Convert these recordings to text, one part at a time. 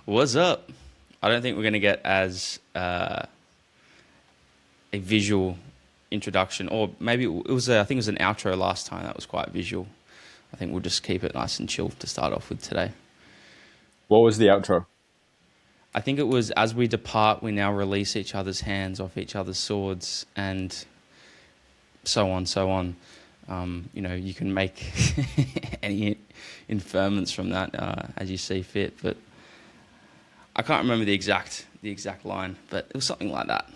What's up? I don't think we're going to get as a visual introduction, or maybe it was I think it was an outro last time that was quite visual. I think we'll just keep it nice and chill to start off with today. What was the outro? I think it was as we depart, we now release each other's hands off each other's swords, and so on, so on. You can make any inferments from that as you see fit, but I can't remember the exact line, but it was something like that.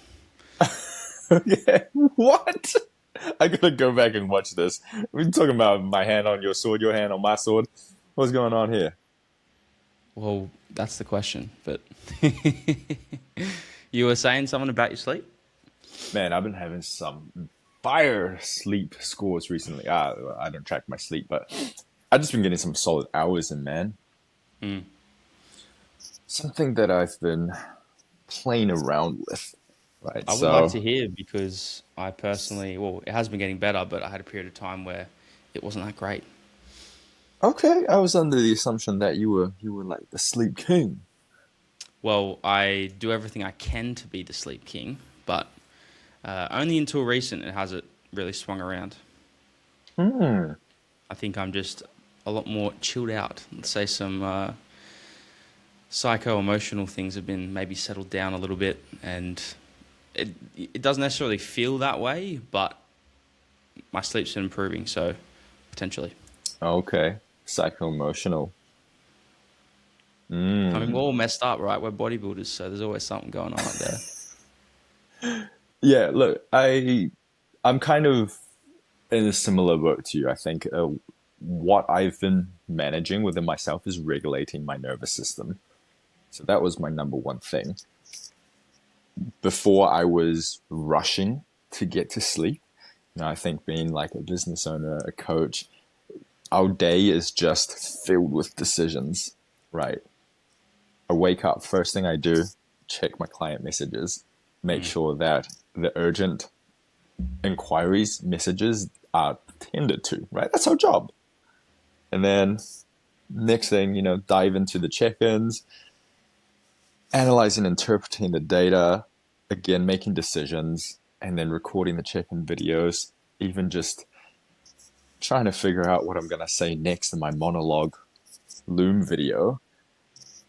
Yeah, what? I gotta go back and watch this. We're talking about my hand on your sword, your hand on my sword. What's going on here? Well, that's the question. But you were saying something about your sleep? Man, I've been having some fire sleep scores recently. I don't track my sleep, but I've just been getting some solid hours in, man. Mm. Something that I've been playing around with, right? I would like to So, hear because I personally, well, it has been getting better, but I had a period of time where it wasn't that great. okay, I was under the assumption that you were like the sleep king. Well, I do everything I can to be the sleep king, but only until recent it hasn't really swung around. Hmm. I think I'm just a lot more chilled out. Let's say some psycho-emotional things have been maybe settled down a little bit, and it doesn't necessarily feel that way, but my sleep's been improving, so potentially. Okay. Psycho emotional. I mean, we're Mm. all messed up, right? We're bodybuilders, so there's always something going on up there. Yeah, look, I'm kind of in a similar boat to you. I think what I've been managing within myself is regulating my nervous system. So that was my number one thing. Before I was rushing to get to sleep. I think being like a business owner, a coach, our day is just filled with decisions, right? I wake up, first thing I do, check my client messages, make Mm. sure that the urgent inquiries, messages are tended to, right? That's our job. And then next thing, dive into the check-ins, analyzing, interpreting the data, again, making decisions, and then recording the check-in videos, even just trying to figure out what I'm going to say next in my monologue Loom video,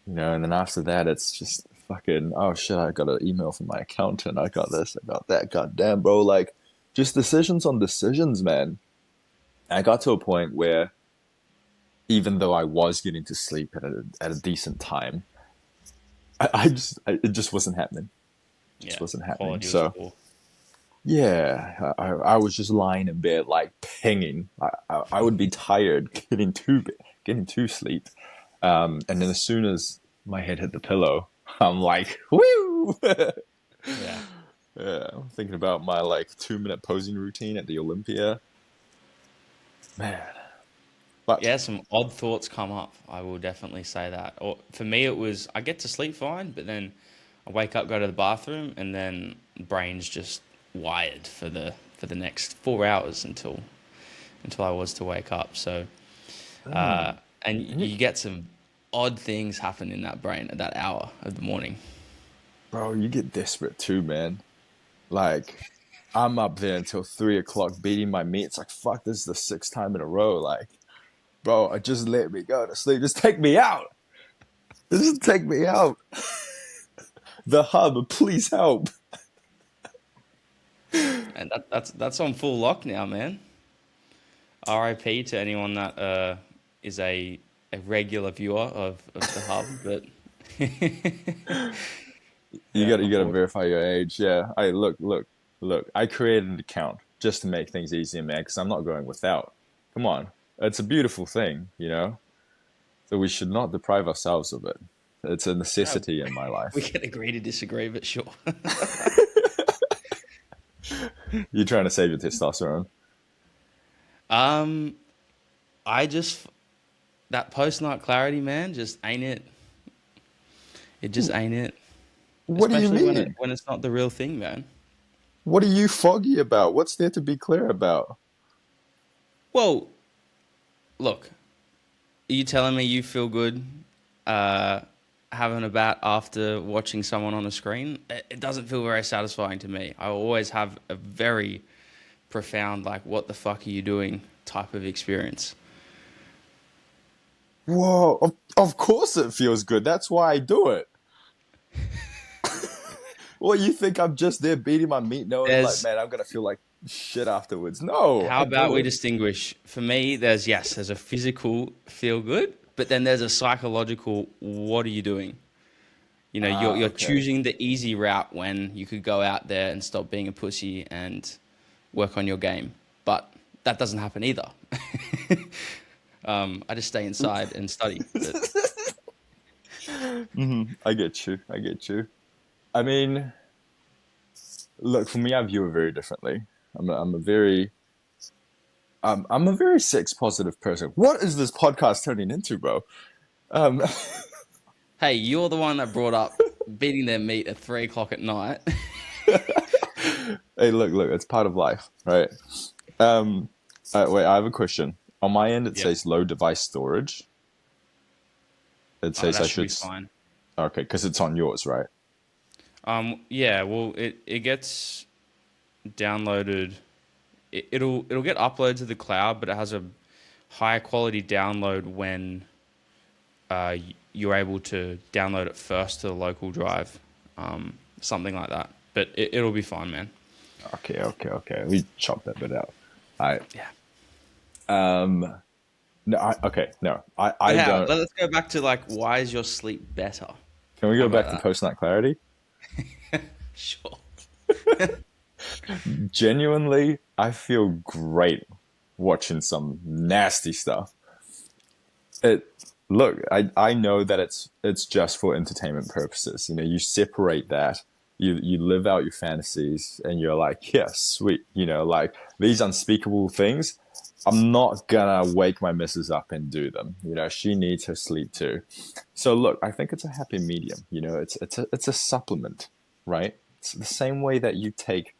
and then after that, it's just fucking, oh shit, I got an email from my accountant. I got this, I got that. God damn, bro. Like, just decisions on decisions, man. I got to a point where even though I was getting to sleep at a decent time, it just wasn't happening. It just Yeah, wasn't happening. quality was So, poor. yeah, I was just lying in bed, like pinging. I would be tired getting to sleep. And then as soon as my head hit the pillow, I'm like, woo! Yeah. Yeah, I'm thinking about my like 2 minute posing routine at the Olympia. Man. But Yeah, some odd thoughts come up. I will definitely say that. Or for me, it was I get to sleep fine, but then I wake up, go to the bathroom, and then brain's just wired for the next 4 hours until I was to wake up. So, uh, mm, and and you, you get some odd things happen in that brain at that hour of the morning. bro, you get desperate too, man. Like, I'm up there until 3 o'clock beating my meat. It's like, fuck, this is the sixth time in a row. Like, bro, just let me go to sleep. Just take me out. Just take me out. The hub, please help. And that's on full lock now, man. RIP to anyone that is a regular viewer of the hub, but You yeah, gotta unfortunately. verify your age. Yeah. I look. I created an account just to make things easier, man, because I'm not going without. Come on. It's a beautiful thing. So we should not deprive ourselves of it. It's a No, necessity in my we life. can agree to disagree, but sure. You're trying to save your testosterone. um, I just that post night clarity, man, just ain't it. It just ain't it. What do you Especially mean? when it's not the real thing, man. What are you foggy about? What's there to be clear about? Well, look, are you telling me you feel good? having a bat after watching someone on a screen, it doesn't feel very satisfying to me. I always have a very profound, like, what the fuck are you doing type of experience. Whoa, of course it feels good. That's why I do it. Well, you think I'm just there beating my meat knowing like, There's, man, I'm gonna feel like shit afterwards. No, how I about do we it. distinguish? For me, there's a physical feel good, but then there's a psychological, what are you doing? You know, Ah, you're okay. choosing the easy route when you could go out there and stop being a pussy and work on your game. But that doesn't happen either. I just stay inside and study. But I get you. I get you. I mean, look, for me, I view it very differently. I'm a very I'm a very sex positive person. What is this podcast turning into, bro? Um, hey, you're the one that brought up beating their meat at 3 o'clock at night. hey, look, it's part of life, right? Um, wait, I have a question. On my end, it Yep. says low device storage. It Oh, says that I should be should. fine. Okay, because it's on yours, right? Yeah, well, it gets downloaded. It'll get uploaded to the cloud, but it has a higher quality download when you're able to download it first to the local drive, something like that. But it'll be fine, man. Okay. We chop that bit out. I Yeah. no. Okay, no. But I how? don't. Let's go back to like, why is your sleep better? Can we How go about back to that? post nut clarity? Sure. Genuinely, I feel great watching some nasty stuff. It look, I know that it's just for entertainment purposes. You know, you separate that. You live out your fantasies and you're like, yeah, sweet. You know, like these unspeakable things. I'm not gonna wake my missus up and do them. You know, she needs her sleep too. So look, I think it's a happy medium. You know, it's a supplement, right? It's the same way that you take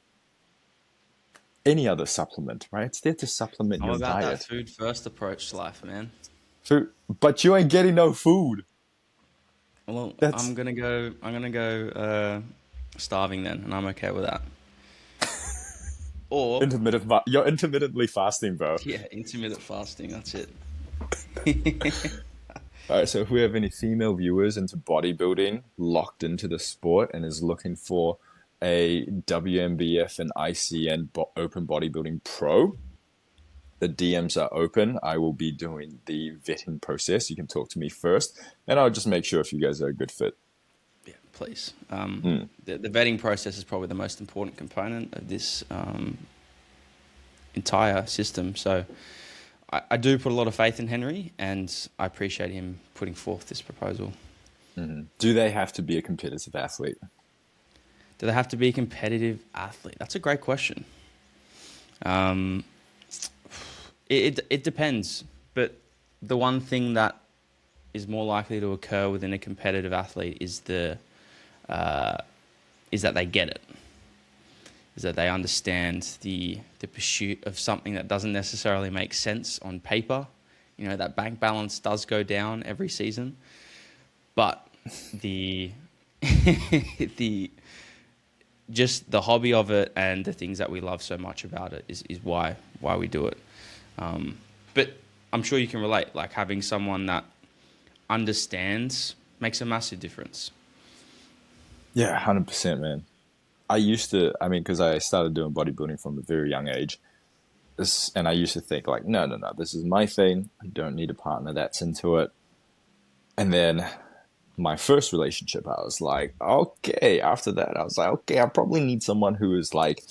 any other supplement, right? It's there to supplement I'm your about that diet. food first approach to life, man. Food, but you ain't getting no food. Well, I'm That's gonna go. I'm gonna go starving then, and I'm okay with that. Or you're intermittently fasting, bro. yeah, intermittent fasting. That's it. All right, so if we have any female viewers into bodybuilding, locked into the sport, and is looking for a WMBF and ICN open bodybuilding pro, the DMs are open. I will be doing the vetting process. You can talk to me first, and I'll just make sure if you guys are a good fit. Yeah, please. The vetting process is probably the most important component of this entire system. So I do put a lot of faith in Henry, and I appreciate him putting forth this proposal. Do they have to be a competitive athlete? Do they have to be a competitive athlete? That's a great question. Um, it depends, but the one thing that is more likely to occur within a competitive athlete is that they get it, is that they understand the pursuit of something that doesn't necessarily make sense on paper. You know, that bank balance does go down every season, but the the just the hobby of it and the things that we love so much about it is why we do it. But I'm sure you can relate. Like, having someone that understands makes a massive difference. Yeah, 100%, man. I used to, I mean, because I started doing bodybuilding from a very young age, and I used to think like, no, this is my thing. I don't need a partner that's into it. And then my first relationship, I was like, okay. After that, I was like, okay, I probably need someone who is like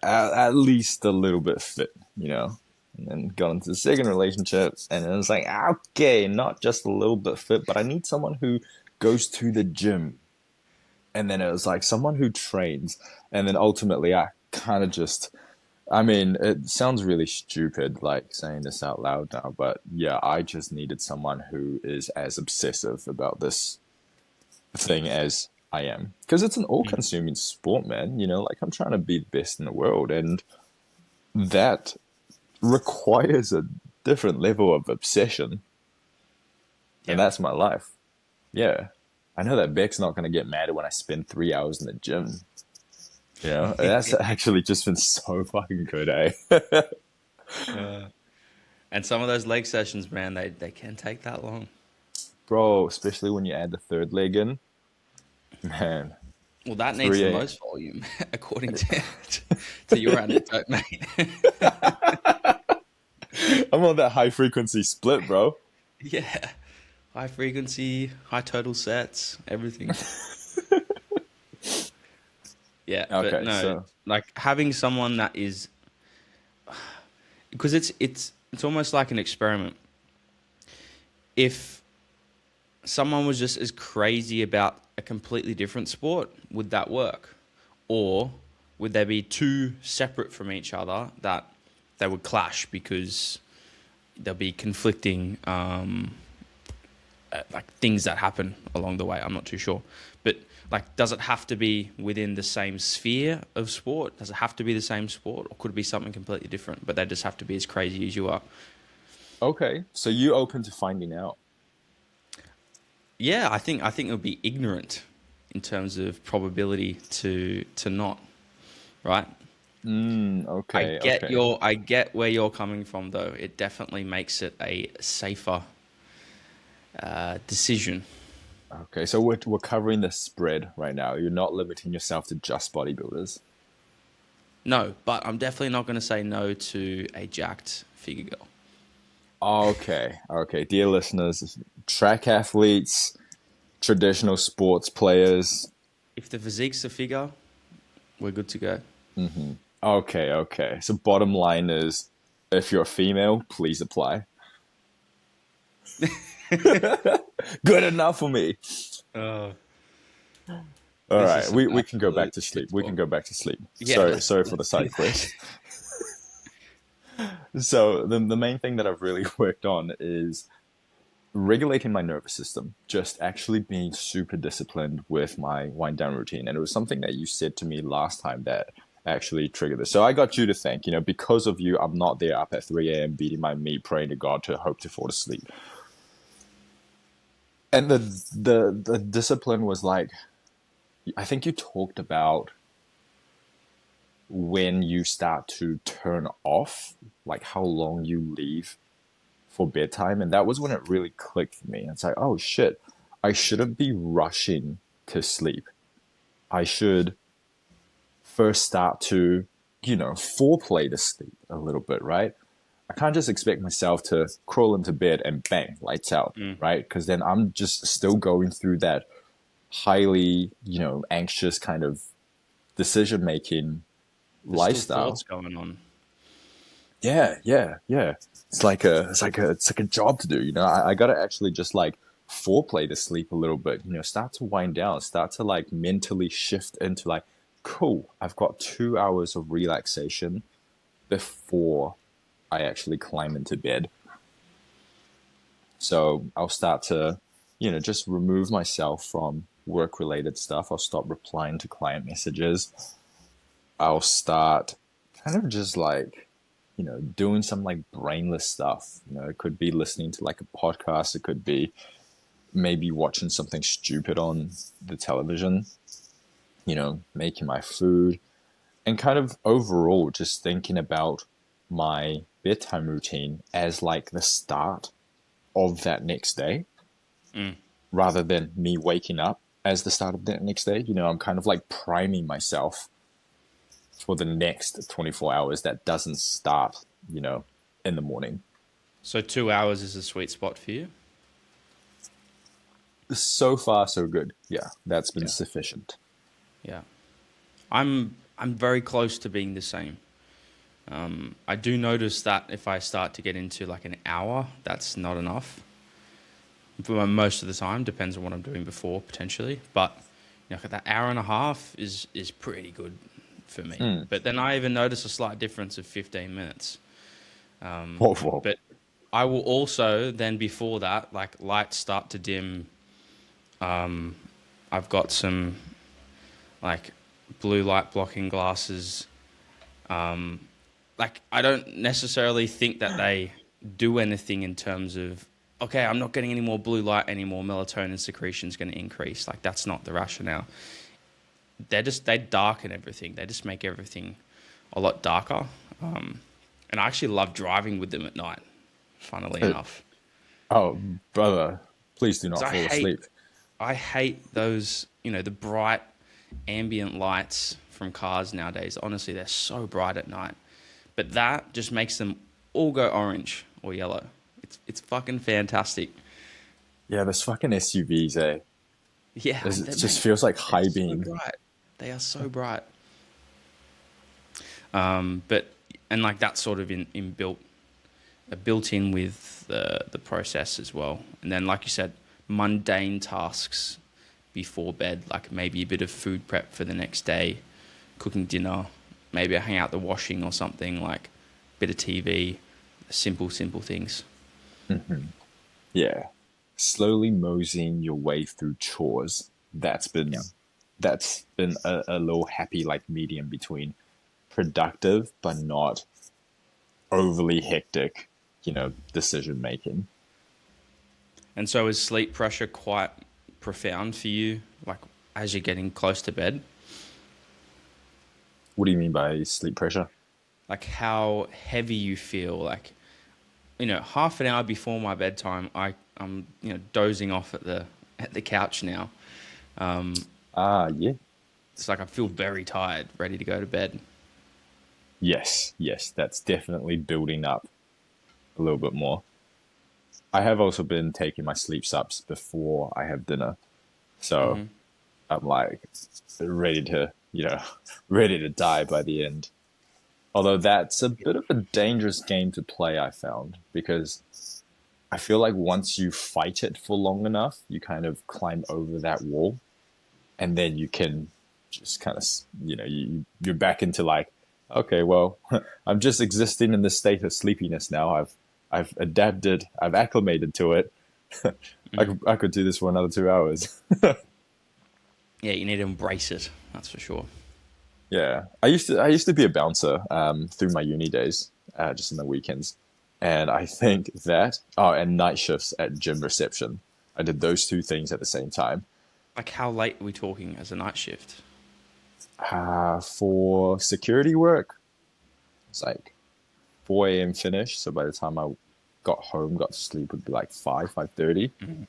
at least a little bit fit, you know. And then got into the second relationship, and it was like, okay, not just a little bit fit, but I need someone who goes to the gym. And then it was like someone who trains. And then ultimately, I kind of just, I mean, it sounds really stupid, like saying this out loud now, but yeah, I just needed someone who is as obsessive about this thing as I am. Because it's an all consuming sport, man. You know, like I'm trying to be the best in the world, and that requires a different level of obsession. and Yeah. that's my life. Yeah. I know that Beck's not going to get mad when I spend 3 hours in the gym. You know, that's actually just been so fucking good, eh? Uh, and some of those leg sessions, man, they can take that long. Bro, especially when you add the third leg in, man, Well, that needs the 3 a.m. most volume, according to your anecdote, mate. I'm on that high frequency split, bro. Yeah, high frequency, high total sets, everything. Yeah, but Okay, no, so like having someone that is because it's almost like an experiment. If someone was just as crazy about a completely different sport, would that work? Or would they be too separate from each other that they would clash because there'll be conflicting like things that happen along the way? I'm not too sure. But like, does it have to be within the same sphere of sport? Does it have to be the same sport? Or could it be something completely different, but they just have to be as crazy as you are? okay, so you open to finding out. Yeah, I think it would be ignorant in terms of probability to not, right? Okay, okay. I get where you're coming from though. It definitely makes it a safer decision. Okay, so we're covering the spread right now. You're not limiting yourself to just bodybuilders. No, but I'm definitely not going to say no to a jacked figure girl. Okay, okay, dear listeners, track athletes, traditional sports players. If the physique's a figure, we're good to go. Okay, okay. So bottom line is, if you're a female, please apply. Good enough for me. Oh, All this is right, some we can go back absolute to shit sleep. We can talk. go back to sleep. Yeah, Sorry for the let's do side that. quest. So the main thing that I've really worked on is regulating my nervous system, just actually being super disciplined with my wind down routine. And it was something that you said to me last time that actually triggered this. So I got you to think, because of you, I'm not there up at 3 a.m. beating my meat, praying to God to hope to fall asleep. And the discipline was like, I think you talked about when you start to turn off, like how long you leave for bedtime. And that was when it really clicked for me. It's like, oh shit, I shouldn't be rushing to sleep. I should first start to, foreplay to sleep a little bit, right? I can't just expect myself to crawl into bed and bang, lights out, Mm. right? Because then I'm just still going through that highly, anxious kind of decision making There's still lifestyle. thoughts going on. Yeah, yeah, yeah. It's like a job to do. I gotta actually just like foreplay to sleep a little bit. Start to wind down. Start to like mentally shift into like, cool. I've got 2 hours of relaxation before I actually climb into bed. So I'll start to, just remove myself from work related stuff. I'll stop replying to client messages. I'll start kind of just like, doing some like brainless stuff. It could be listening to like a podcast. It could be maybe watching something stupid on the television, making my food and kind of overall just thinking about my bedtime routine as like the start of that next day Mm. rather than me waking up as the start of that next day. I'm kind of like priming myself for the next 24 hours that doesn't start, in the morning. So 2 hours is a sweet spot for you. So far, so good. Yeah, that's been Yeah, sufficient. yeah. I'm very close to being the same. I do notice that if I start to get into like an hour, that's not enough. For most of the time, depends on what I'm doing before potentially, but that hour and a half is pretty good for me. Mm. But then I even notice a slight difference of 15 minutes. Whoa, whoa. But I will also then before that, like lights start to dim. I've got some like blue light blocking glasses. Like I don't necessarily think that they do anything in terms of okay, I'm not getting any more blue light anymore, melatonin secretion is going to increase. Like, that's not the rationale. They darken everything. They just make everything a lot darker. And I actually love driving with them at night, funnily Uh, enough. Oh, brother, please do Because not fall asleep. I hate those, the bright ambient lights from cars nowadays. Honestly, they're so bright at night. But that just makes them all go orange or yellow. It's fucking fantastic. Yeah, those fucking SUVs, eh? Yeah, It just feels like they're high so beam. bright. They are so bright. But and like that's sort of built in with the process as well. And then, like you said, mundane tasks before bed, like maybe a bit of food prep for the next day, cooking dinner, maybe I hang out the washing or something, like a bit of TV, simple things. Yeah. Slowly moseying your way through chores. Yeah. That's been a little happy like medium between productive but not overly hectic, decision making. And so is sleep pressure quite profound for you, like as you're getting close to bed? What do you mean by sleep pressure? Like how heavy you feel, like half an hour before my bedtime, I'm dozing off at the couch now. Yeah. It's like I feel very tired, ready to go to bed. Yes, that's definitely building up a little bit more. I have also been taking my sleep subs before I have dinner. So Hmm. I'm like ready to, ready to die by the end. Although that's a bit of a dangerous game to play, I found, because I feel like once you fight it for long enough, you kind of climb over that wall, and then you can just kind of, you're back into like, okay, well, I'm just existing in this state of sleepiness now. I've adapted, I've acclimated to it. I could do this for another 2 hours. Yeah, you need to embrace it. That's for sure. Yeah, I used to be a bouncer through my uni days, just in the weekends, and I think that and night shifts at gym reception. I did those two things at the same time. Like how late are we talking as a night shift? For security work, it's like 4 a.m. finish. So by the time I got home, got to sleep, would be like 5:30, Mm.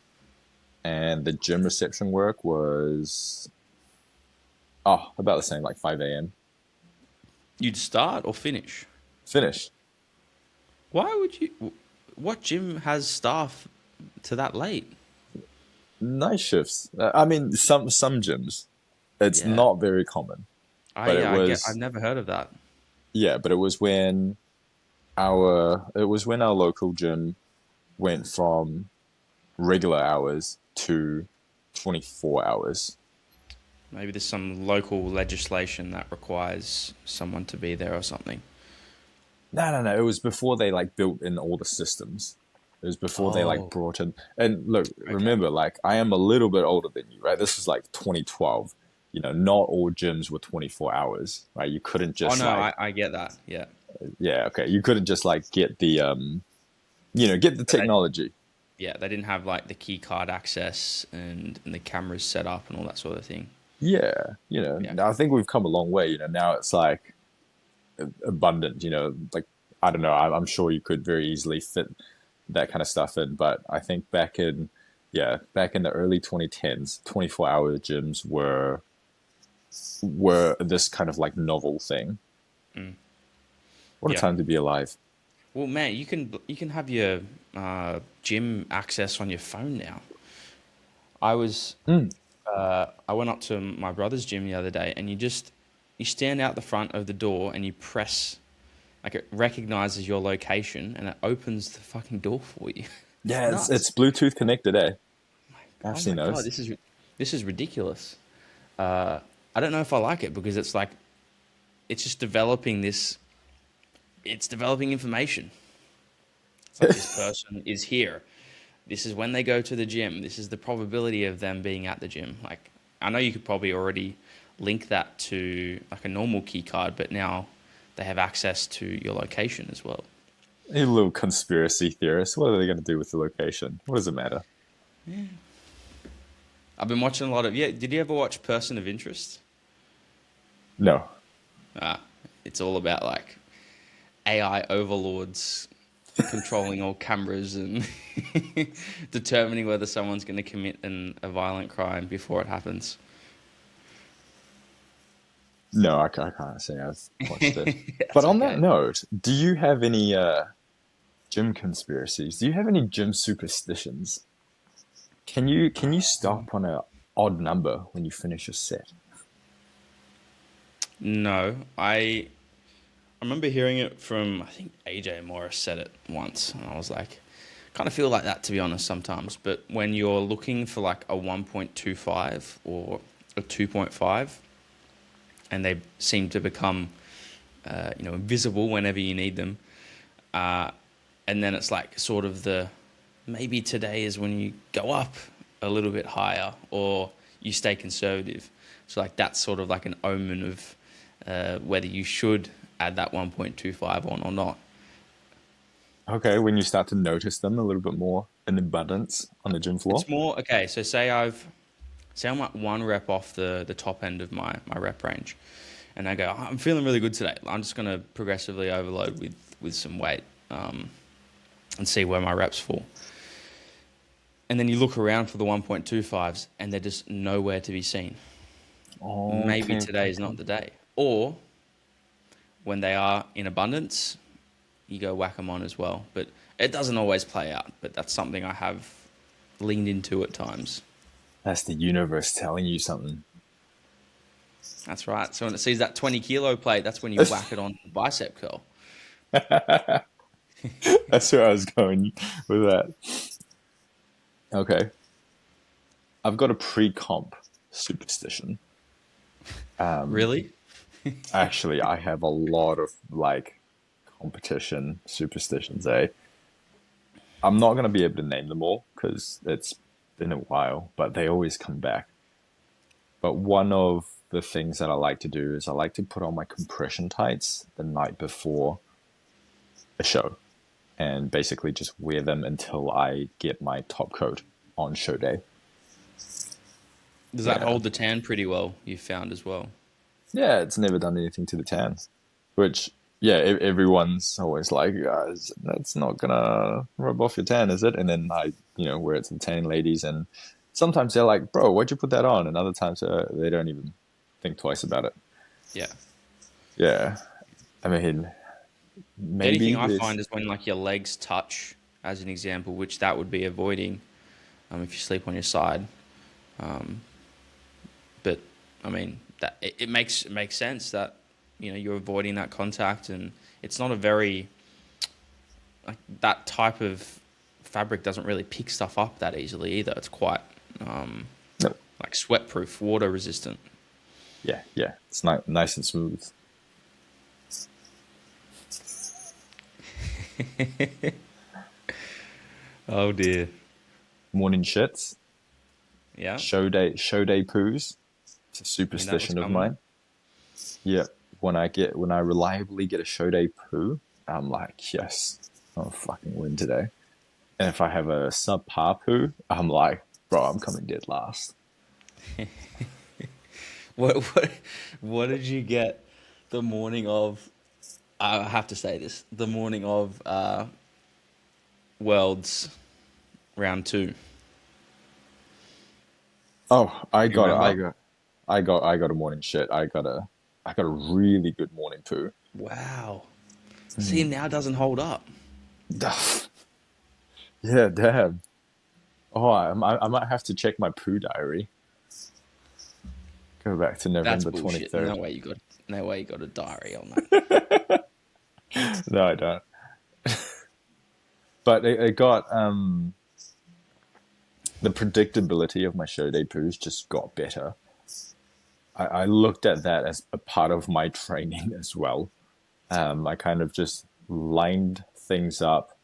and the gym reception work was about the same, like 5 a.m. You'd start or finish? Finish. Why would you? What gym has staff to that late? Night shifts. I mean, some gyms. It's Yeah, not very common, but it I get. I've was never heard of that. yeah. But it was when our local gym went from regular hours to 24 hours. Maybe there's some local legislation that requires someone to be there or something. No. It was before they like built in all the systems. It was before they like Oh, brought in. And look, okay. remember, like I am a little bit older than you, right? This is like 2012. Not all gyms were 24 hours, right? You couldn't Oh just no, like, I get that. Yeah. yeah, okay. You couldn't just like get get the But technology. yeah, they didn't have like the key card access and the cameras set up and all that sort of thing. Yeah, Yeah. now I think we've come a long way. Now it's like abundant. Like I don't know. I'm sure you could very easily fit that kind of stuff in, but I think back in the early 2010s, 24-hour gyms were this kind of like novel thing. Mm. What a Yeah. time to be alive. Well, man, you can have your gym access on your phone now. I was Mm. I went up to my brother's gym the other day, and you stand out the front of the door and you press, like it recognizes your location and it opens the fucking door for you. It's Yeah, nuts. it's Bluetooth connected, eh? I've Oh seen my god, those. this is ridiculous. I don't know if I like it because it's like it's just developing this. It's developing information. It's like this person is here. This is when they go to the gym. This is the probability of them being at the gym. Like I know you could probably already link that to like a normal key card, but now they have access to your location as well. A little conspiracy theorist. What are they going to do with the location? What does it matter? I've been watching a lot of. Yeah, did you ever watch Person of Interest? No. Ah, it's all about like AI overlords controlling all cameras and determining whether someone's going to commit a violent crime before it happens. No, I can't say I've watched it. But That's on that okay. note, do you have any gym conspiracies? Do you have any gym superstitions? Can you stop on a odd number when you finish your set? No, I remember hearing it from, I think AJ Morris said it once, and I was like, kind of feel like that to be honest sometimes. But when you're looking for like a 1.25 or a 2.5, and they seem to become, invisible whenever you need them, and then it's like sort of maybe today is when you go up a little bit higher or you stay conservative. So like that's sort of like an omen of whether you should add that 1.25 on or not. Okay, when you start to notice them a little bit more in abundance on the gym floor. It's more okay. So say I'm like one rep off the top end of my rep range, and I go, I'm feeling really good today. I'm just gonna progressively overload with some weight, and see where my reps fall. And then you look around for the 1.25s, and they're just nowhere to be seen. Maybe Okay, today is not the day, or when they are in abundance, you go whack them on as well. But it doesn't always play out. But that's something I have leaned into at times. that's the universe telling you something. That's right. So when it sees that 20 kilo plate, that's when you whack it on the bicep curl. That's where I was going with that. Okay, I've got a pre-comp superstition. Really? Actually, I have a lot of like competition superstitions, eh? I'm not going to be able to name them all because it's been a while, but they always come back. But one of the things that I like to do is I like to put on my compression tights the night before a show and basically just wear them until I get my top coat on show day. Does that Yeah. hold the tan pretty well, you found as well? Yeah, it's never done anything to the tan, which, yeah, everyone's always like, guys, that's not gonna rub off your tan, is it? And then I wear it to the tan ladies, and sometimes they're like, bro, why'd you put that on? And other times they don't even think twice about it. Yeah. Yeah. I mean, The only maybe thing I this. find is when like your legs touch, as an example, which that would be avoiding if you sleep on your side. Um, but I mean that it makes sense that you're avoiding that contact, and it's not a very like that type of fabric doesn't really pick stuff up that easily either. It's quite um, No. like sweat proof, water resistant. Yeah, yeah. It's not nice and smooth. Oh dear. Morning shits, Yeah, show day poos. It's a you know what's superstition of coming. mine. Yeah. When I reliably get a show day poo, I'm like, yes, I'll fucking win today. And if I have a subpar poo, I'm like, bro, I'm coming dead last. What did you get the morning of? I have to say this: the morning of Worlds round two. Oh, I Do you got it. remember? I got a morning shit. I got a really good morning poo. Wow. See, now it doesn't hold up. Yeah, damn. Oh, I might have to check my poo diary. Go back to That's November bullshit. 23rd. No way you got a diary on that. No, I don't. But it got the predictability of my show day poos just got better. I looked at that as a part of my training as well. I kind of just lined things up,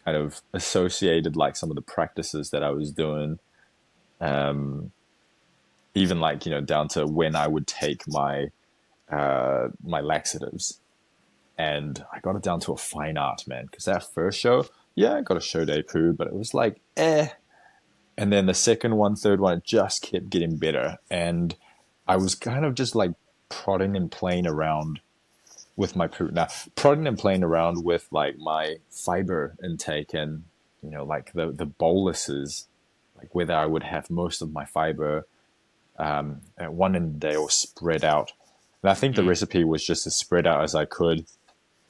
kind of associated like some of the practices that I was doing, even like down to when I would take my my laxatives. and I got it down to a fine art, man. Because that first show, yeah, I got a show day poo, but it was like, eh. And then the second one, third one, it just kept getting better. And I was kind of just like prodding and playing around with my poo. Now, prodding and playing around with like my fiber intake and, like the boluses, like whether I would have most of my fiber at one end of the day or spread out. And I think the recipe was just as spread out as I could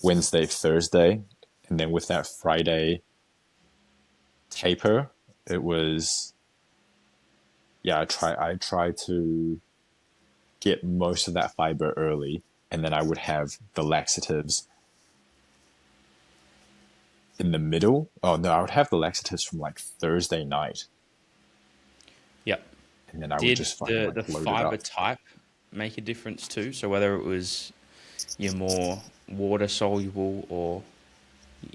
Wednesday, Thursday. And then with that Friday taper, it was, yeah, I try to get most of that fiber early, and then I would have the laxatives in the middle. Oh no, I would have the laxatives from like Thursday night, Yep. and then I would Did just fucking the like load it fiber up. type make a difference too? So whether it was your more water soluble or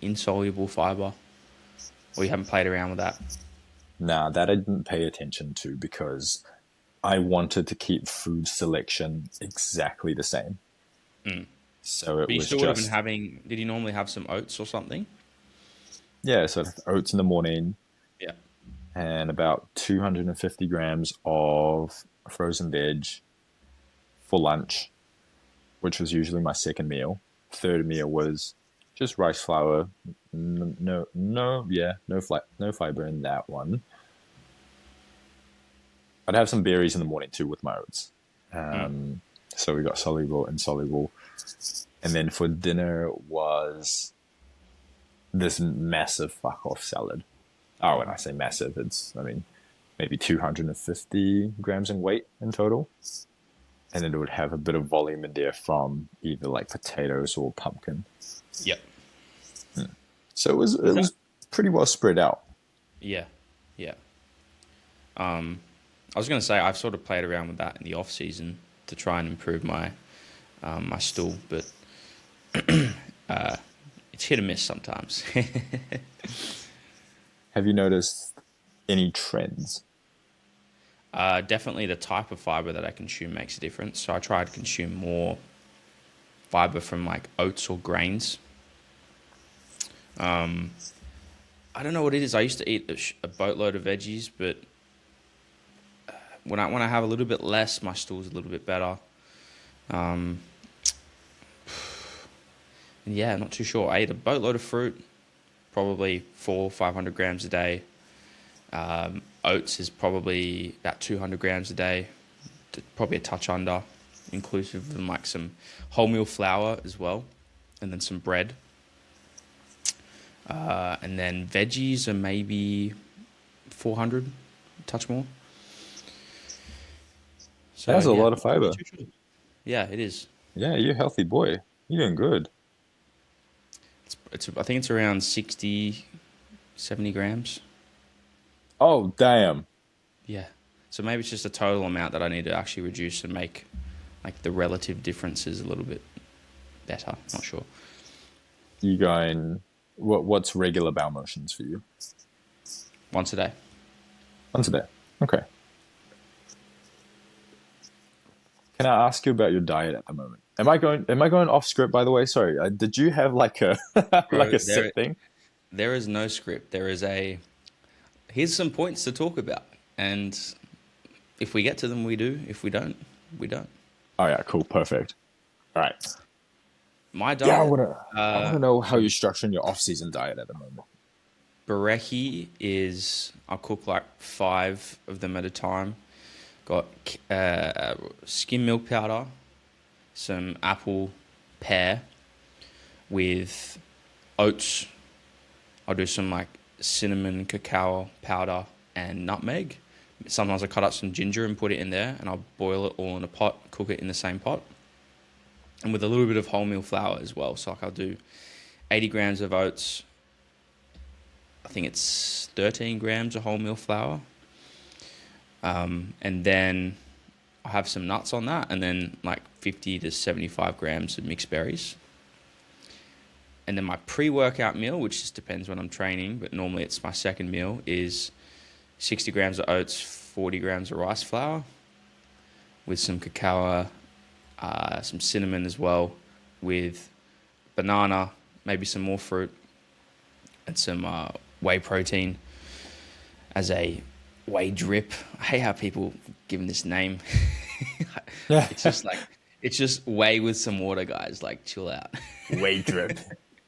insoluble fiber, or you haven't played around with that? Nah, that I didn't pay attention to because I wanted to keep food selection exactly the same. So it But you was still would have been just, having. Did you normally have some oats or something? yeah, so oats in the morning Yeah. and about 250 grams of frozen veg for lunch, which was usually my second meal. Third meal was just rice flour. No fiber in that one. I'd have some berries in the morning too with my oats. So we got soluble, insoluble, and then for dinner was this massive fuck off salad. Oh, when I say massive, I mean, maybe 250 grams in weight in total. And then it would have a bit of volume in there from either like potatoes or pumpkin. Yep. So it was pretty well spread out. Yeah. Yeah. I was going to say I've sort of played around with that in the off season to try and improve my my stool, but it's hit or miss sometimes. Have you noticed any trends? Definitely the type of fiber that I consume makes a difference. So I try to consume more fiber from like oats or grains. I don't know what it is. I used to eat a boatload of veggies, but when I have a little bit less, my stool's a little bit better. And yeah, not too sure. I ate a boatload of fruit, probably 500 grams a day. Oats is probably about 200 grams a day, probably a touch under, inclusive of like some wholemeal flour as well, and then some bread. And then veggies are maybe 400, a touch more. So That's a yeah, lot of fiber. yeah, it is. Yeah, you're a healthy boy. You're doing good. I think it's around 60, 70 grams. Oh, damn. Yeah. So maybe it's just a total amount that I need to actually reduce and make like the relative differences a little bit better. Not sure. You going, what's regular bowel motions for you? Once a day. Once a day. Okay. Can I ask you about your diet at the moment? Am I going off script, by the way? Sorry. Did you have like a like Bro, a set thing? there is no script. Here's some points to talk about. And if we get to them, we do. If we don't, we don't. Oh yeah, cool, perfect. All right. My Yeah, I diet, wanna know how you're structuring your off-season diet at the moment. Bereki is, I'll cook like 5 of them at a time. Got skim milk powder, some apple pear with oats. I'll do some like cinnamon, cacao powder, and nutmeg. Sometimes I cut up some ginger and put it in there, and I'll boil it all in a pot, cook it in the same pot. And with a little bit of wholemeal flour as well. So like I'll do 80 grams of oats. I think it's 13 grams of wholemeal flour. And then I have some nuts on that, and then like 50 to 75 grams of mixed berries. And then my pre-workout meal, which just depends when I'm training, but normally it's my second meal, is 60 grams of oats, 40 grams of rice flour with some cacao, some cinnamon as well, with banana, maybe some more fruit, and some whey protein as a whey drip. I hate how people give them this name. Yeah. It's just whey with some water, guys. Like, chill out. Whey drip.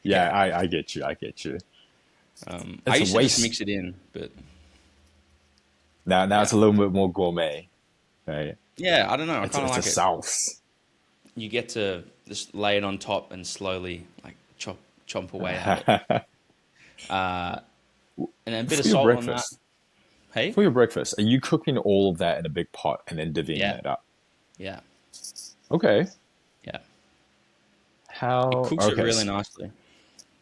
Yeah, Yeah. I get you. I get you. I It's a used to just waste. mix it in, but Now it's yeah. a little bit more gourmet, right? Yeah, I don't know. I kind of It's a like it. sauce. You get to just lay it on top and slowly like chomp away at it. And then a bit of For your salt on that. breakfast, Hey? for your breakfast, are you cooking all of that in a big pot and then divvying Yeah. that up? Yeah. Okay. Yeah. It How? cooks it Okay. really nicely.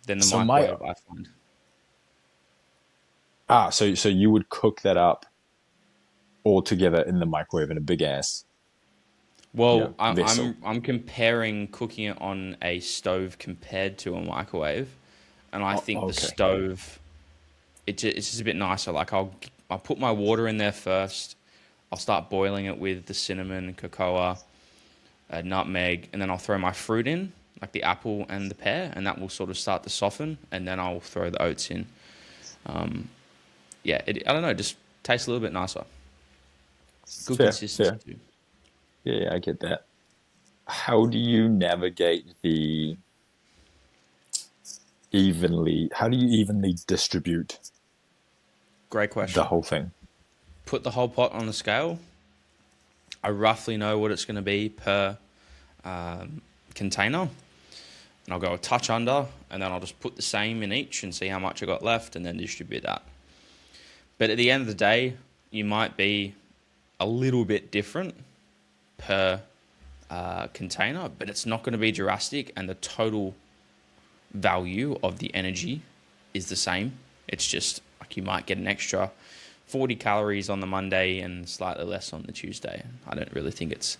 Then the So my microwave, I find. so you would cook that up all together in the microwave in a big ass, Well, vessel. I'm comparing cooking it on a stove compared to a microwave, and I Oh, think the okay. stove it's just a bit nicer. Like I'll put my water in there first. I'll start boiling it with the cinnamon, cocoa, nutmeg, and then I'll throw my fruit in, like the apple and the pear, and that will sort of start to soften, and then I'll throw the oats in. Yeah, I don't know, just tastes a little bit nicer. Good Fair, consistency fair. too. Yeah, I get that. How do you navigate the evenly? How do you evenly distribute Great the question. whole thing? Put the whole pot on the scale. I roughly know what it's going to be per container, and I'll go a touch under, and then I'll just put the same in each and see how much I got left, and then distribute that. But at the end of the day, you might be a little bit different per container, but it's not going to be drastic, and the total value of the energy is the same. It's just like you might get an extra 40 calories on the Monday and slightly less on the Tuesday. I don't really think it's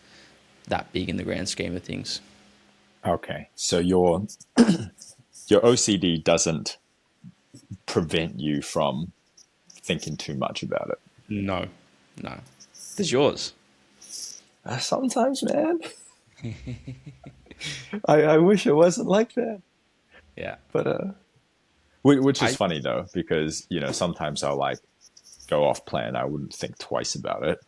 that big in the grand scheme of things. Okay, so your OCD doesn't prevent you from thinking too much about it. No, no. Does yours? Sometimes, man, I wish it wasn't like that. Yeah. But which is I funny though, because sometimes I'll like go off plan. I wouldn't think twice about it.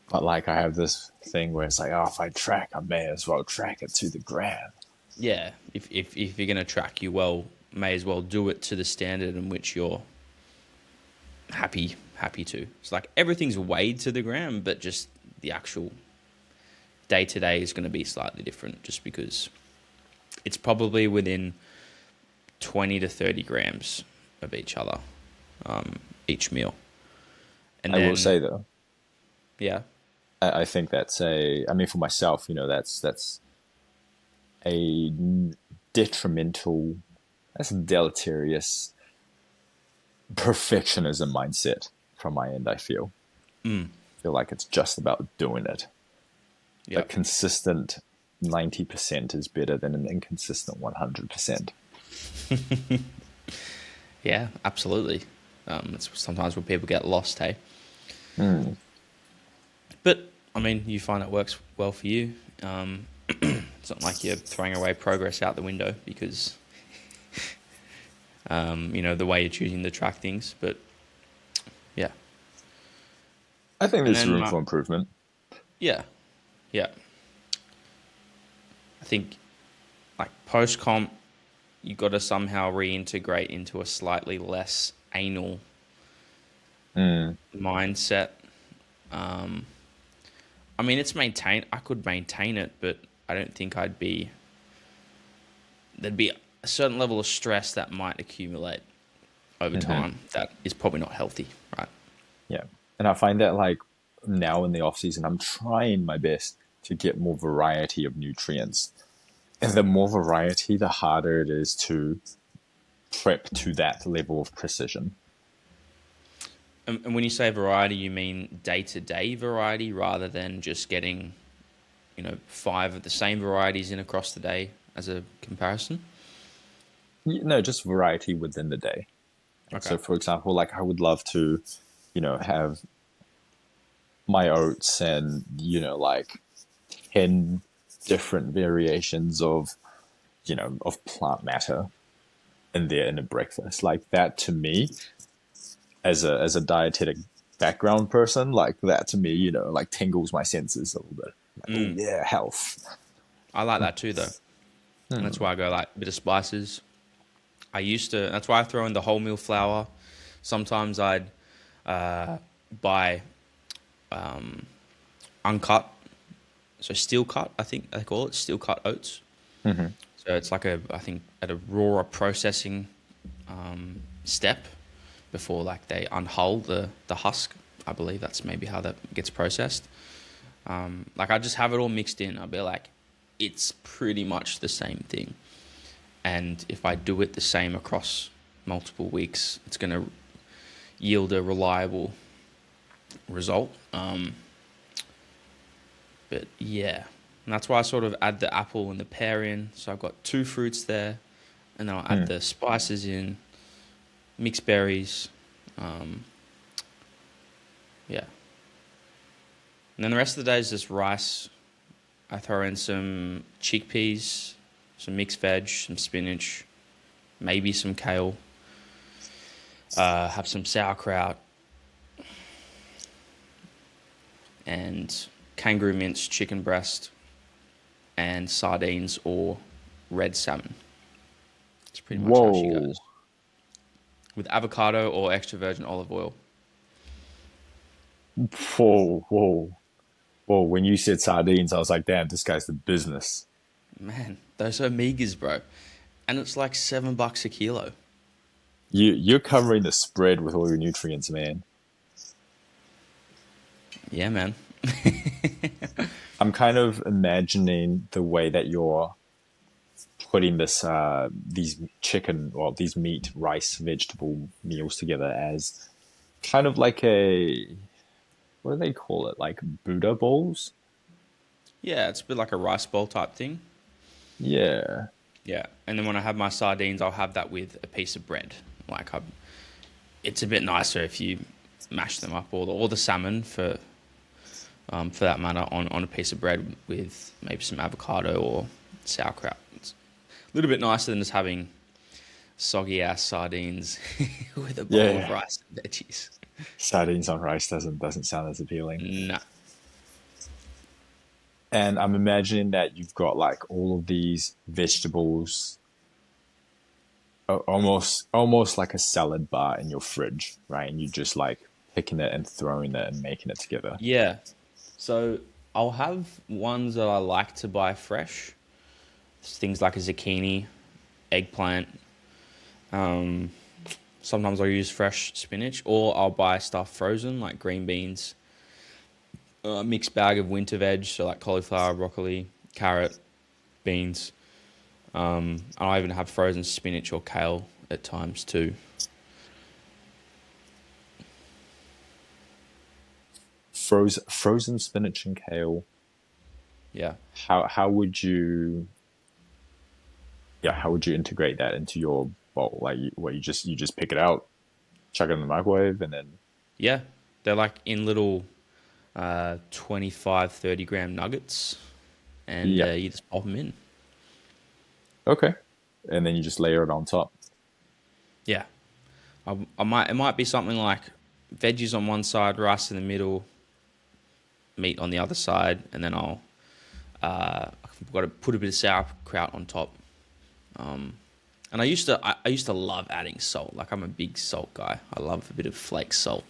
But like I have this thing where it's like, oh, if I track, I may as well track it to the gram. yeah. If you're gonna track, you may as well do it to the standard in which you're happy to. It's like everything's weighed to the gram, but just the actual day to day is going to be slightly different, just because it's probably within 20 to 30 grams of each other, each meal. And I will then, say though, yeah, I think I mean, for myself, that's a detrimental, that's a deleterious perfectionism mindset from my end. I feel like it's just about doing it. A yeah, consistent 90% is better than an inconsistent 100%. yeah, absolutely. It's sometimes where people get lost, hey. But I mean, you find it works well for you. It's not like you're throwing away progress out the window because the way you're choosing to track things. But yeah, I think and there's then room for improvement. yeah, yeah. I think like post comp, you got to somehow reintegrate into a slightly less anal mindset. I mean, I could maintain it, but I don't think there'd be a certain level of stress that might accumulate over time that is probably not healthy, right? Yeah. And I find that like now in the off season, I'm trying my best to get more variety of nutrients. And the more variety, the harder it is to prep to that level of precision. And when you say variety, you mean day-to-day variety rather than just getting, 5 of the same varieties in across the day as a comparison? No, just variety within the day. Okay. So, for example, like I would love to, have my oats and, like 10 different variations of of plant matter in a breakfast. Like that to me, as a dietetic background person, like that to me, like tingles my senses a little bit. Like, oh yeah, health. I like that too, though. And that's why I go like a bit of spices. That's why I throw in the wholemeal flour. Sometimes I'd buy uncut, so steel cut, I think they call it, steel cut oats. So it's like I think at a raw processing step before like they unhull the husk. I believe that's maybe how that gets processed. Like I just have it all mixed in. I'll be like, it's pretty much the same thing. And if I do it the same across multiple weeks, it's going to yield a reliable result. But yeah, and that's why I sort of add the apple and the pear in. So I've got 2 fruits there, and then I'll add the spices in, mixed berries. Yeah. And then the rest of the day is just rice. I throw in some chickpeas, some mixed veg, some spinach, maybe some kale. Have some sauerkraut and kangaroo minced chicken breast and sardines or red salmon. That's pretty much how she goes. With avocado or extra virgin olive oil. Whoa. When you said sardines, I was like, damn, this guy's the business. Man, those are meagers, bro. And it's like $7 a kilo. You're covering the spread with all your nutrients, man. Yeah, man. I'm kind of imagining the way that you're putting these these meat, rice, vegetable meals together as kind of like what do they call it? Like Buddha bowls? Yeah, it's a bit like a rice bowl type thing. Yeah. Yeah, and then when I have my sardines, I'll have that with a piece of bread. It's a bit nicer if you mash them up, or the salmon for that matter, on a piece of bread with maybe some avocado or sauerkraut. It's a little bit nicer than just having soggy ass sardines with a bowl of rice and veggies. Sardines on rice doesn't sound as appealing. Nah. And I'm imagining that you've got like all of these vegetables, almost like a salad bar in your fridge, right? And you just like picking it and throwing it and making it together. Yeah. So I'll have ones that I like to buy fresh. Things like a zucchini, eggplant. Sometimes I'll use fresh spinach, or I'll buy stuff frozen like green beans. A mixed bag of winter veg, so like cauliflower, broccoli, carrot, beans. I'll even have frozen spinach or kale at times too. Frozen spinach and kale. Yeah. How would you integrate that into your bowl? Like you just pick it out, chuck it in the microwave, and then Yeah. They're like in little 25, 30 gram nuggets, and you just pop them in. Okay. And then you just layer it on top. Yeah. It might be something like veggies on one side, rice in the middle, meat on the other side, and then I've got to put a bit of sauerkraut on top. And I used to love adding salt. Like I'm a big salt guy. I love a bit of flake salt.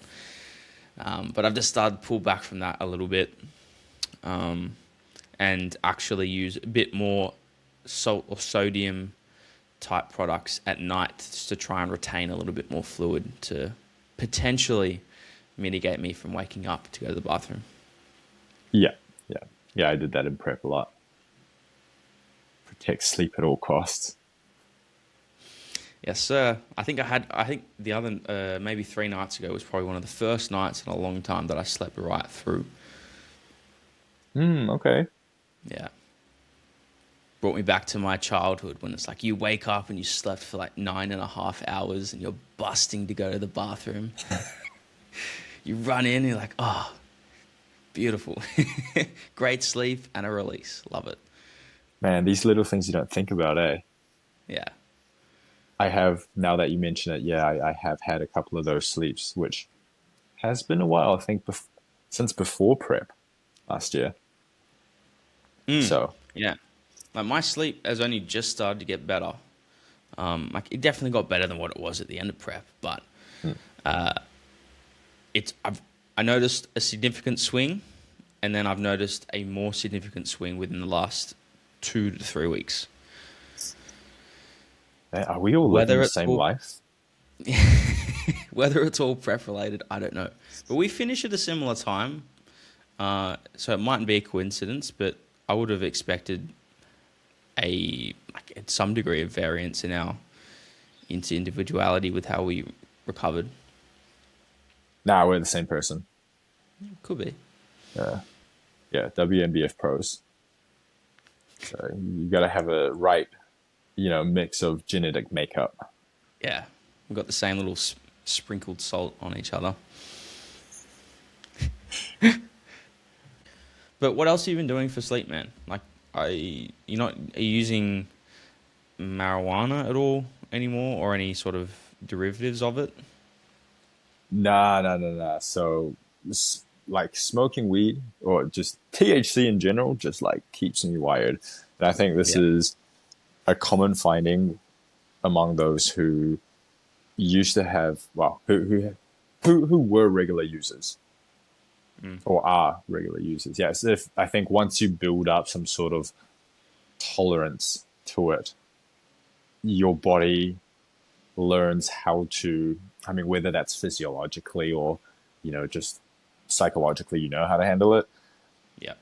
But I've just started to pull back from that a little bit, and actually use a bit more salt or sodium type products at night just to try and retain a little bit more fluid to potentially mitigate me from waking up to go to the bathroom. Yeah. I did that in prep a lot. Protect sleep at all costs. Yes, sir. I think the other maybe 3 nights ago was probably one of the first nights in a long time that I slept right through. Okay. Yeah. Brought me back to my childhood when it's like you wake up and you slept for like 9.5 hours and you're busting to go to the bathroom. You run in and you're like, oh, beautiful. Great sleep and a release. Love it. Man, these little things you don't think about, eh? Yeah. I have, now that you mention it, yeah, I have had a couple of those sleeps, which has been a while, I think, since before prep last year. So, Yeah. Like my sleep has only just started to get better. Like it definitely got better than what it was at the end of prep, but mm, I noticed a significant swing, and then I've noticed a more significant swing within the last 2 to 3 weeks. are we all living Whether the it's same all life? whether it's all prep related, I don't know. But we finish at a similar time, so it mightn't be a coincidence. But I would have expected some degree of variance in our into individuality with how we recovered. Nah, we're the same person. Could be. Yeah, WNBF pros. So you got to have a right, mix of genetic makeup. Yeah, we've got the same little sprinkled salt on each other. But what else have you been doing for sleep, man? Like, are you using marijuana at all anymore, or any sort of derivatives of it? Nah, nah, nah, nah. So, like smoking weed or just THC in general, just like keeps me wired. And I think this Yeah. is a common finding among those who used to have, well, who were regular users or are regular users. Yes, if I think once you build up some sort of tolerance to it, your body learns how to, I mean, whether that's physiologically or, just psychologically, how to handle it. Yeah.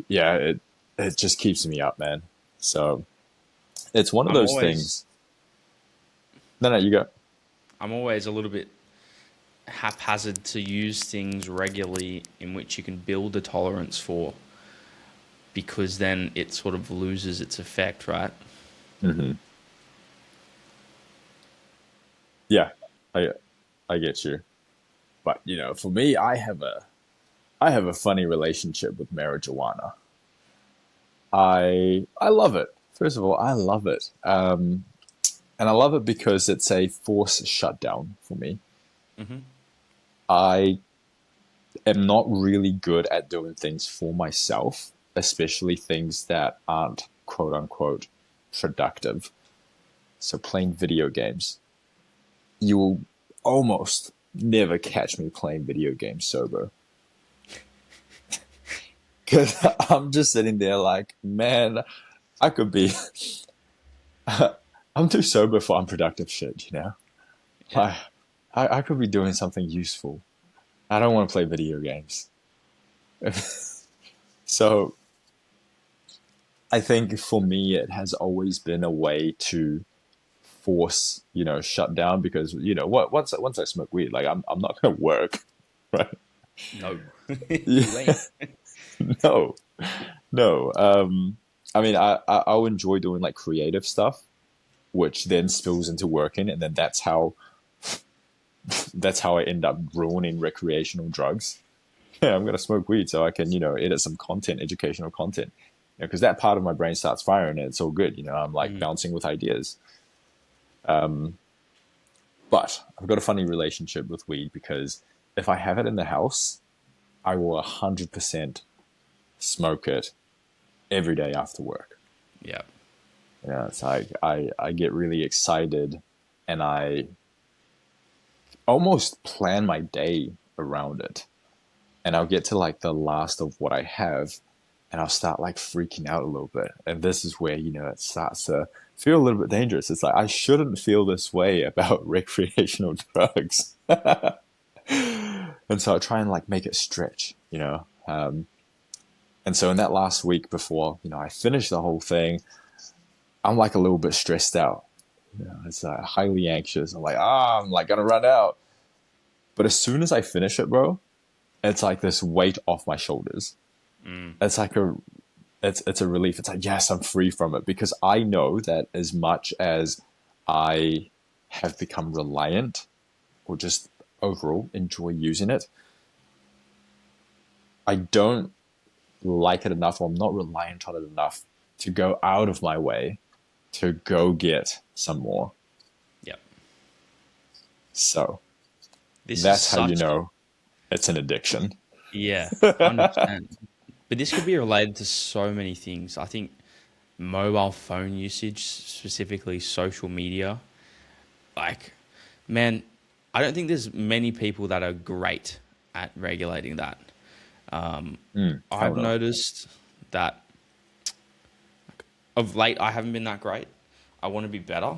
Yeah, it just keeps me up, man. So it's one of I'm those always things. No, no, you go. I'm always a little bit haphazard to use things regularly in which you can build a tolerance for, because then it sort of loses its effect, right? Hmm. Yeah, I I get you. But for me, I have a funny relationship with marijuana. I love it. First of all, I love it, and I love it because it's a force shutdown for me. Mm-hmm. I am not really good at doing things for myself, especially things that aren't quote unquote productive. So playing video games, you will almost never catch me playing video games sober. Because I'm just sitting there like, man, I could be, I'm too sober for unproductive shit. Yeah. Like, I could be doing something useful. I don't want to play video games. So I think for me, it has always been a way to force, shut down because, once I smoke weed, like I'm not going to work, right? No. Yeah, You ain't. no, no. I mean, I'll enjoy doing like creative stuff, which then spills into working, and then that's how I end up ruining recreational drugs. Yeah, I'm gonna smoke weed so I can, edit some content, educational content, because that part of my brain starts firing and it's all good. I'm like Mm. bouncing with ideas. But I've got a funny relationship with weed because if I have it in the house, I will 100% smoke it every day after work. Yeah. It's like I get really excited and I almost plan my day around it. And I'll get to like the last of what I have and I'll start like freaking out a little bit. And this is where, it starts to feel a little bit dangerous. It's like I shouldn't feel this way about recreational drugs. And so I try and like make it stretch. And so in that last week before, I finish the whole thing, I'm like a little bit stressed out. It's highly anxious. I'm like, I'm like gonna run out. But as soon as I finish it, bro, it's like this weight off my shoulders. It's like it's a relief. It's like, yes, I'm free from it because I know that as much as I have become reliant or just overall enjoy using it, I don't like it enough or I'm not reliant on it enough to go out of my way to go get some more. Yep. So This is that's how you such, know it's an addiction. yeah, 100%. But this could be related to so many things. I think mobile phone usage, specifically social media, like, man, I don't think there's many people that are great at regulating that. Hell I've no. noticed that of late I haven't been that great. I want to be better.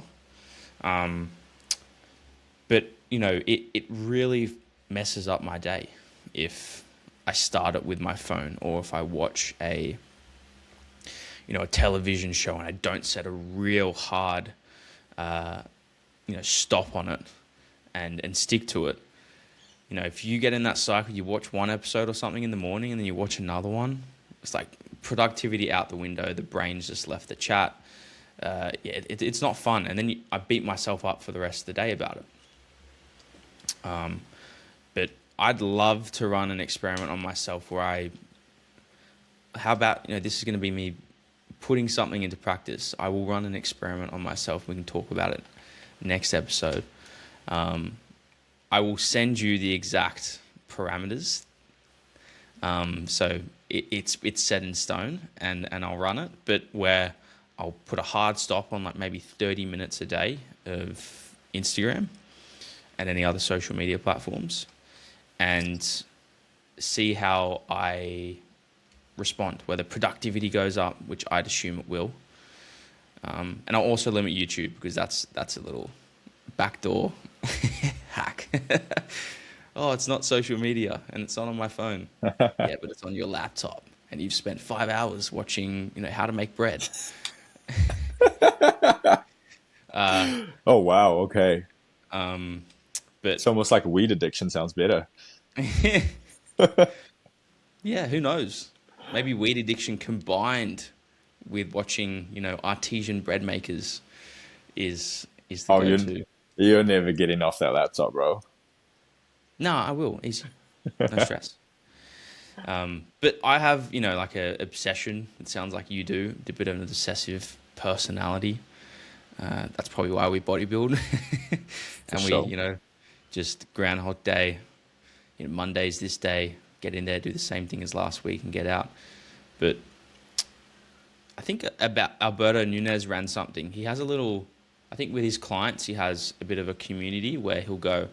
But, it really messes up my day if I start it with my phone, or if I watch a television show and I don't set a real hard, stop on it and stick to it. If you get in that cycle, you watch one episode or something in the morning and then you watch another one, it's like productivity out the window. The brain's just left the chat. It's not fun. And then I beat myself up for the rest of the day about it. But I'd love to run an experiment on myself where how about, this is going to be me putting something into practice. I will run an experiment on myself. We can talk about it next episode. I will send you the exact parameters. So it's set in stone, and I'll run it, but where I'll put a hard stop on like maybe 30 minutes a day of Instagram and any other social media platforms, and see how I respond, whether productivity goes up, which I'd assume it will. And I'll also limit YouTube, because that's a little backdoor hack. Oh, it's not social media and it's not on my phone. Yeah, but it's on your laptop and you've spent 5 hours watching, how to make bread. Oh, wow. Okay. But It's almost like weed addiction sounds better. yeah, who knows? Maybe weed addiction combined with watching, artesian bread makers is the Oh, go-to. you're never getting off that laptop, bro. No, I will. Easy. No stress. But I have, like a obsession. It sounds like you do. A bit of an obsessive personality. That's probably why we bodybuild. And sure. we, just Groundhog Day. Monday's this day. Get in there, do the same thing as last week, and get out. But I think about Alberto Nunez ran something. He has I think with his clients, he has a bit of a community where he'll go,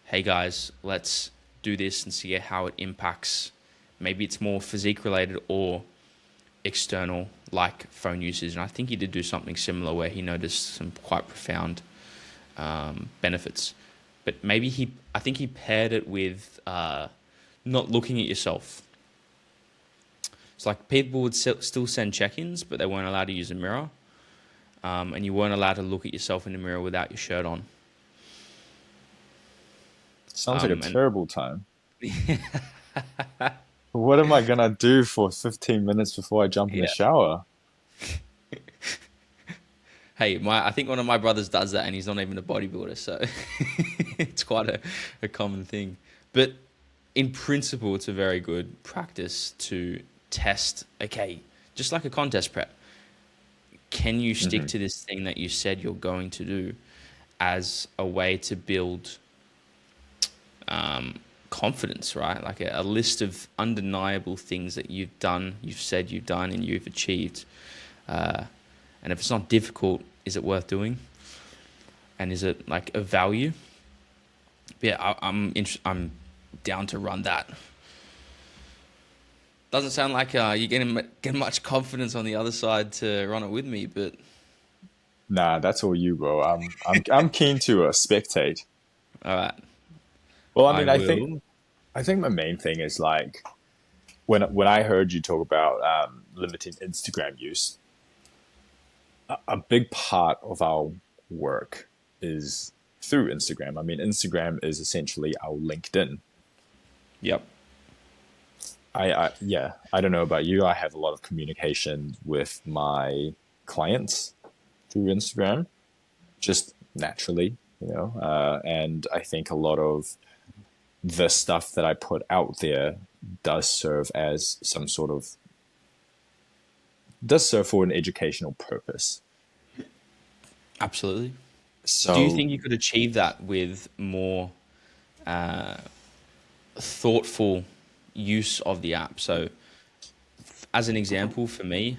hey guys, let's do this and see how it impacts. Maybe it's more physique related or external, like phone usage. And I think he did do something similar where he noticed some quite profound benefits. But maybe I think he paired it with not looking at yourself. It's like people would still send check-ins, but they weren't allowed to use a mirror. And you weren't allowed to look at yourself in the mirror without your shirt on. Sounds like a terrible time. What am I gonna do for 15 minutes before I jump in the Yeah. shower? Hey, I think one of my brothers does that, and he's not even a bodybuilder, so it's quite a common thing. But in principle, it's a very good practice to test, okay, just like a contest prep. Can you stick to this thing that you said you're going to do as a way to build confidence, right? Like a list of undeniable things that you've said you've done, and you've achieved. And if it's not difficult, is it worth doing? And is it like a value? Yeah, I'm down to run that. Doesn't sound like you're getting much confidence on the other side to run it with me, but Nah, that's all you, bro. I'm keen to spectate. all right, Well, I I mean, will. I think my main thing is like when I heard you talk about limiting Instagram use, a big part of our work is through Instagram. I mean, Instagram is essentially our LinkedIn. Yep. Yeah, I don't know about you. I have a lot of communication with my clients through Instagram, just naturally, and I think a lot of the stuff that I put out there does serve as does serve for an educational purpose. Absolutely. Do you So, think you could achieve that with more thoughtful use of the app? So, as an example, for me,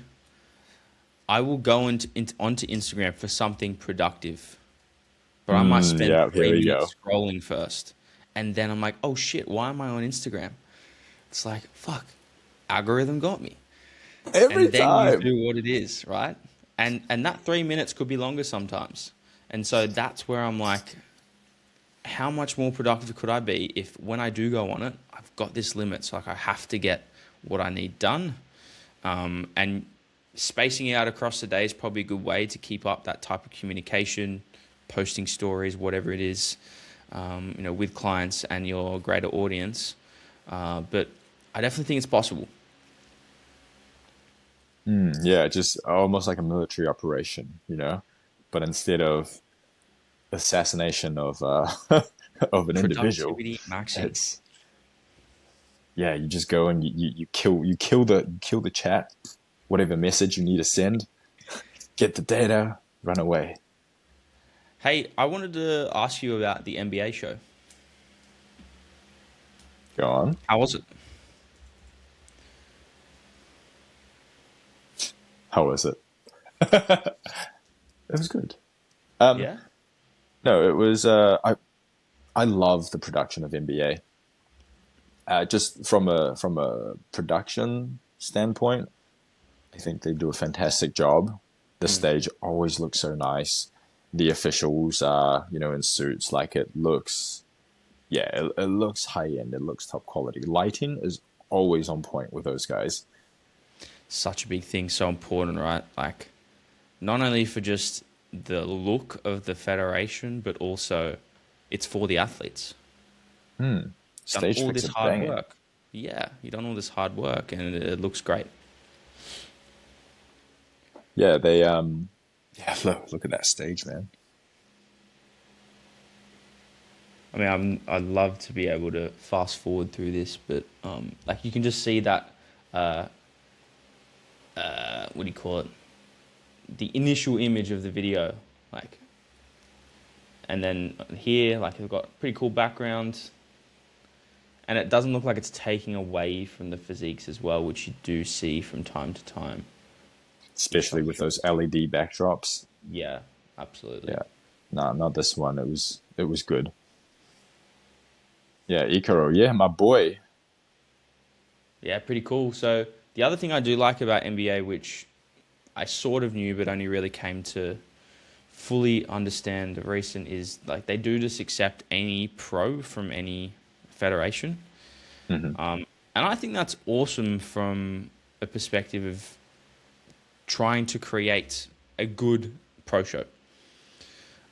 I will go onto Instagram for something productive, but I might spend yeah, here three we go. minutes scrolling first. And then I'm like, oh shit, why am I on Instagram? It's like, fuck, algorithm got me. Every And then you time. do what it is, right? And that 3 minutes could be longer sometimes. And so that's where I'm like, how much more productive could I be if when I do go on it, I've got this limit. So like I have to get what I need done. And spacing it out across the day is probably a good way to keep up that type of communication, posting stories, whatever it is, with clients and your greater audience. But I definitely think it's possible. Yeah, just almost like a military operation, but instead of assassination of of an individual, Productivity maxing. it's yeah, you just go and you kill the chat, whatever message you need to send, get the data, run away. Hey, I wanted to ask you about the NBA show. Go on. How was it? How was it? It was good. Um, Yeah? no, it was. I love the production of NBA. Just from a production standpoint, I think they do a fantastic job. The Mm. stage always looks so nice. The officials are, in suits. Like it looks, yeah, it looks high end. It looks top quality. Lighting is always on point with those guys. Such a big thing, so important, right? Like, not only for just the look of the federation, but also it's for the athletes. Done Stage all picks this are hard banging. work. Yeah, you've done all this hard work and it looks great. Yeah, they yeah, look at that stage, man. I mean, I'd love to be able to fast forward through this, but like you can just see that, what do you call it? The initial image of the video, like, and then here, like, it's got pretty cool background, and it doesn't look like it's taking away from the physiques as well, which you do see from time to time, which Especially I'm with sure. those LED backdrops. Yeah, absolutely. Yeah. No, not this one. It was good. Yeah, Ikaro. Yeah, my boy. Yeah, pretty cool. So the other thing I do like about NBA, which I sort of knew but only really came to fully understand of recent, is like they do just accept any pro from any federation. Hmm. And I think that's awesome from a perspective of trying to create a good pro show.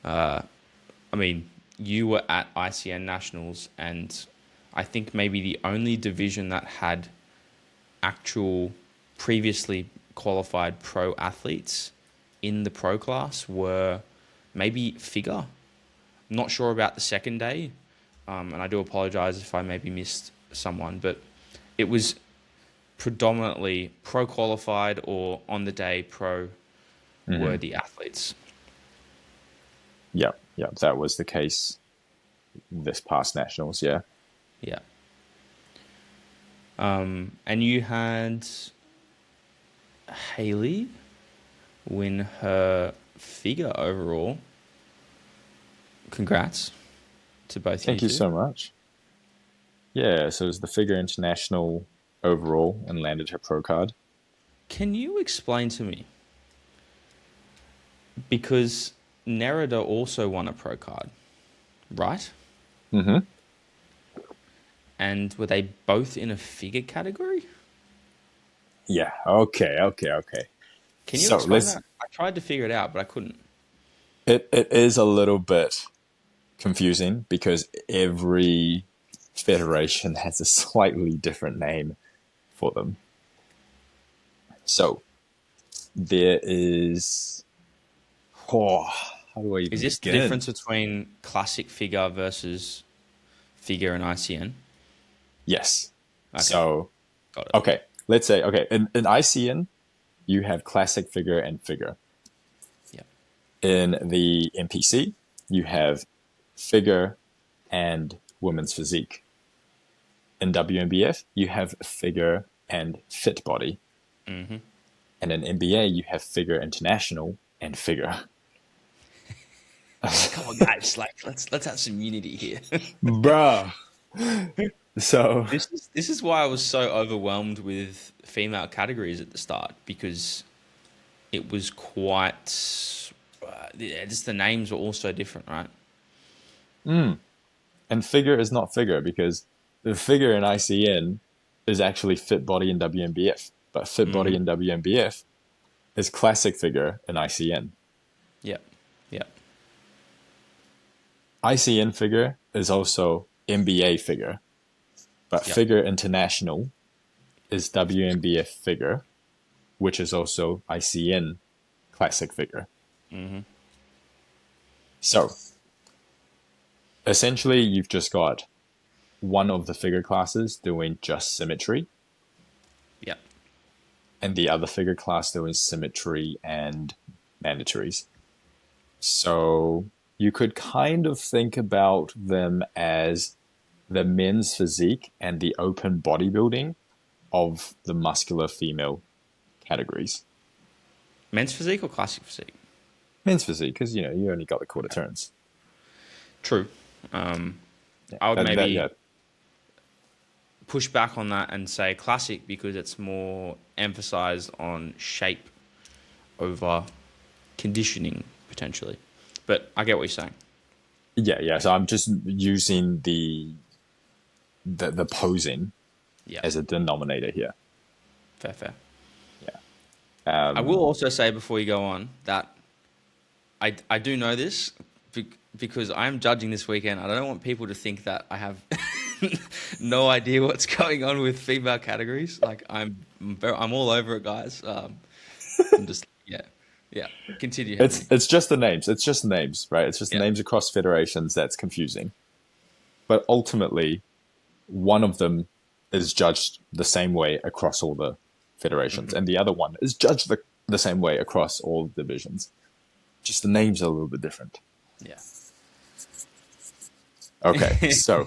I mean, you were at ICN Nationals, and I think maybe the only division that had actual previously qualified pro athletes in the pro class were maybe figure. Not sure about the second day, and I do apologize if I maybe missed someone, but it was predominantly pro qualified or on the day pro Hmm. worthy athletes. Yeah, yeah, that was the case this past nationals. Yeah. Yeah. And you had Haley win her figure overall. Congrats to both you Thank you two. so much. Yeah, so it was the figure international overall and landed her pro card. Can you explain to me? Because Nerida also won a pro card, right? Hmm. And were they both in a figure category? Yeah. Okay. Okay. Okay. Can you So explain let's. that? I tried to figure it out, but I couldn't. It is a little bit confusing because every federation has a slightly different name for them. So there is. Oh, how do I Is even this the begin? difference between classic figure versus figure and ICN? Yes. Okay, So got it. okay, let's say okay in ICN you have classic figure and figure. Yeah. In the NPC, you have figure and women's physique. In WNBF, you have figure and fit body. Mm-hmm. And in NBA, you have figure international and figure. Come on, guys! Like, let's have some unity here. Bruh. So, This is why I was so overwhelmed with female categories at the start, because it was quite. Just the names were all so different, right? and figure is not figure because the figure in ICN is actually fit body in WNBF, but fit body Mm-hmm. in WNBF is classic figure in ICN. Yep. Yep. ICN figure is also NBA figure, but Yep. figure international is WNBF figure, which is also ICN classic figure. Mm-hmm. So essentially, you've just got one of the figure classes doing just symmetry, Yep. and the other figure class doing symmetry and mandatories. So you could kind of think about them as the men's physique and the open bodybuilding of the muscular female categories. Men's physique or classic physique? Men's physique, because you only got the quarter turns. True. Yeah, I would maybe yeah. push back on that and say classic because it's more emphasized on shape over conditioning potentially. But I get what you're saying. Yeah. So I'm just using the posing Yeah, as a denominator here. fair. Yeah. I will also say before you go on that I do know this because I am judging this weekend. I don't want people to think that I have no idea what's going on with female categories. Like I'm all over it, guys. I'm just yeah. Continue, Henry. It's just the names. It's just the names, right? It's just the Yeah. names across federations that's confusing. But ultimately, one of them is judged the same way across all the federations, Mm-hmm. and the other one is judged the same way across all divisions. Just the names are a little bit different. Yeah. Okay, so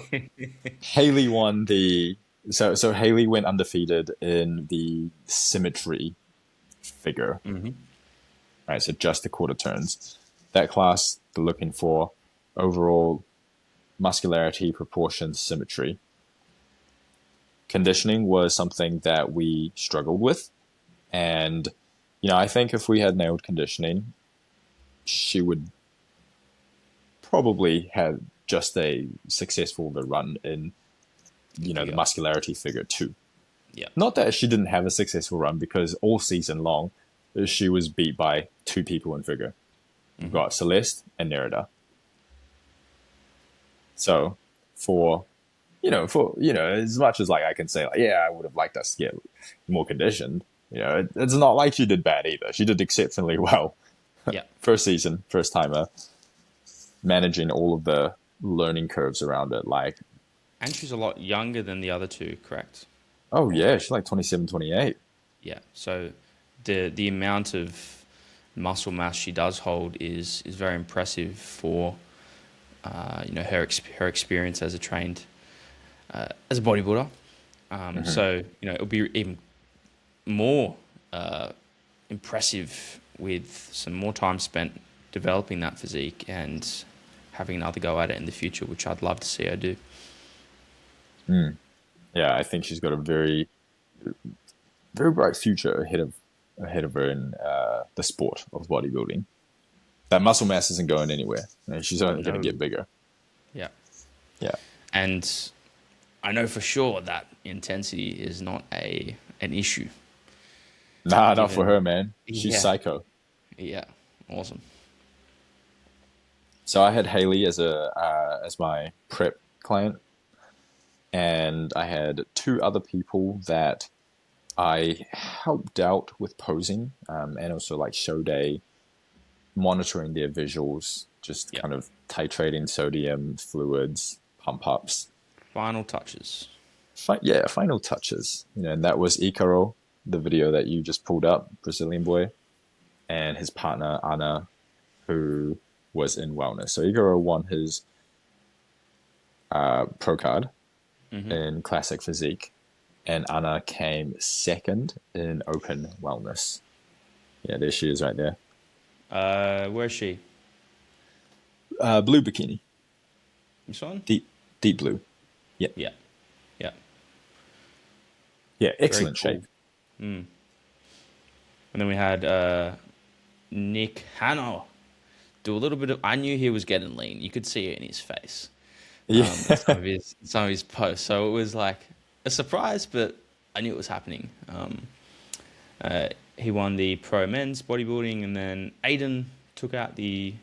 Haley won the. So Haley went undefeated in the symmetry figure. Mm-hmm. Right, so just the quarter turns. That class, they're looking for overall muscularity, proportion, symmetry. Conditioning was something that we struggled with. And, I think if we had nailed conditioning, she would probably have just a successful run in, the muscularity figure too. Yeah. Not that she didn't have a successful run because all season long, she was beat by two people in figure. You've got Celeste and Nerida. So for as much as I can say I would have liked us to get more conditioned, it's not like she did bad either. She did exceptionally well. Yeah. First season, first timer, managing all of the learning curves around it. And she's a lot younger than the other two, correct? Oh yeah, she's like 27, 28. Yeah. So the amount of muscle mass she does hold is very impressive for her experience as a trained as a bodybuilder. So it'll be even more impressive with some more time spent developing that physique and having another go at it in the future, which I'd love to see her do. Yeah, I think she's got a very, very bright future ahead of her in the sport of bodybuilding. That muscle mass isn't going anywhere. She's only going to get bigger. Yeah. Yeah. And I know for sure that intensity is not an issue. Nah, not for her, man. She's psycho. Yeah. Awesome. So I had Haley as as my prep client, and I had two other people that I helped out with posing, and also show day, monitoring their visuals, just kind of titrating sodium, fluids, pump ups. Final touches. Final touches. And that was Icaro, the video that you just pulled up, Brazilian boy, and his partner Ana, who was in wellness. So Igor won his pro card Mm-hmm. in classic physique, and Anna came second in open wellness. Yeah, there she is right there. Where's she? Blue bikini, This one? deep blue. Yeah, Yeah. Yeah. yeah, Very excellent cool. shape. And then we had Nick Hanna do a little bit of. I knew he was getting lean. You could see it in his face. Yeah, In some of his posts. So it was like a surprise, but I knew it was happening. He won the pro men's bodybuilding, and then Aiden took out the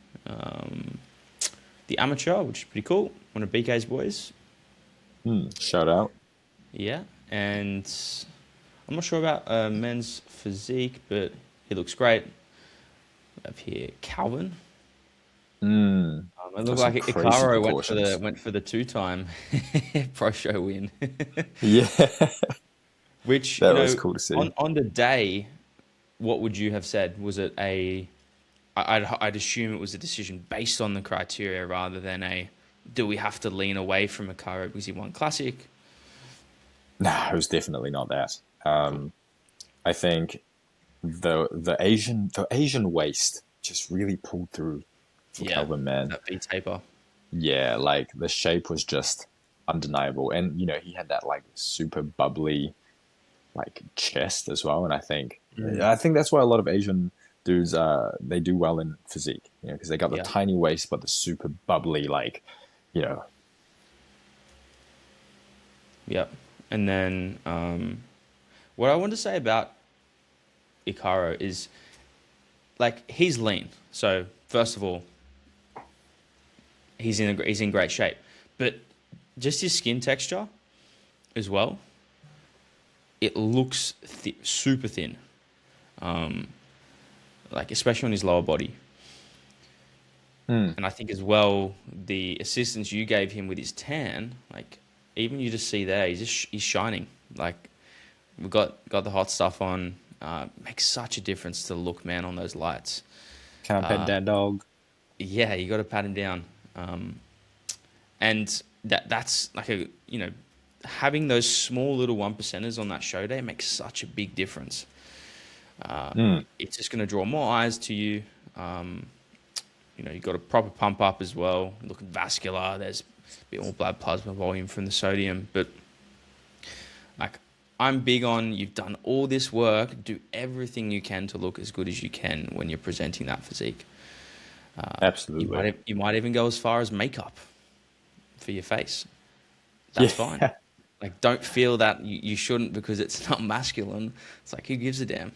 amateur, which is pretty cool. One of BK's boys. shout out. Yeah, and I'm not sure about men's physique, but he looks great. Up here, Calvin. It looked Got some like crazy Ikaro proportions. went for the two-time pro show win. Yeah, Which, that was cool to see. on the day, what would you have said? Was it I'd assume it was a decision based on the criteria rather than do we have to lean away from Ikaro because he won Classic? Nah, it was definitely not that. I think the Asian waist just really pulled through for Yeah, Calvin, man. that B taper. Yeah, like the shape was just undeniable, and he had that like super bubbly like chest as well. And I think that's why a lot of Asian dudes they do well in physique, because they got the Yeah, tiny waist but the super bubbly like, you know. yeah. And then what I want to say about Ikaro is like he's lean. So first of all, he's in great shape, but just his skin texture as well. It looks super thin, like especially on his lower body. And I think as well the assistance you gave him with his tan, like even you just see there, he's shining. Like we got the hot stuff on. Makes such a difference to the look, man, on those lights. Can I pet that dog? Yeah, you got to pat him down. And that's like having those small little 1%ers on that show day makes such a big difference. It's just going to draw more eyes to you. You've got a proper pump up as well, looking vascular. There's a bit more blood plasma volume from the sodium. But like, I'm big on you've done all this work, do everything you can to look as good as you can when you're presenting that physique. Absolutely. You might even go as far as makeup for your face. That's fine. Like, don't feel that you shouldn't because it's not masculine. It's like, who gives a damn?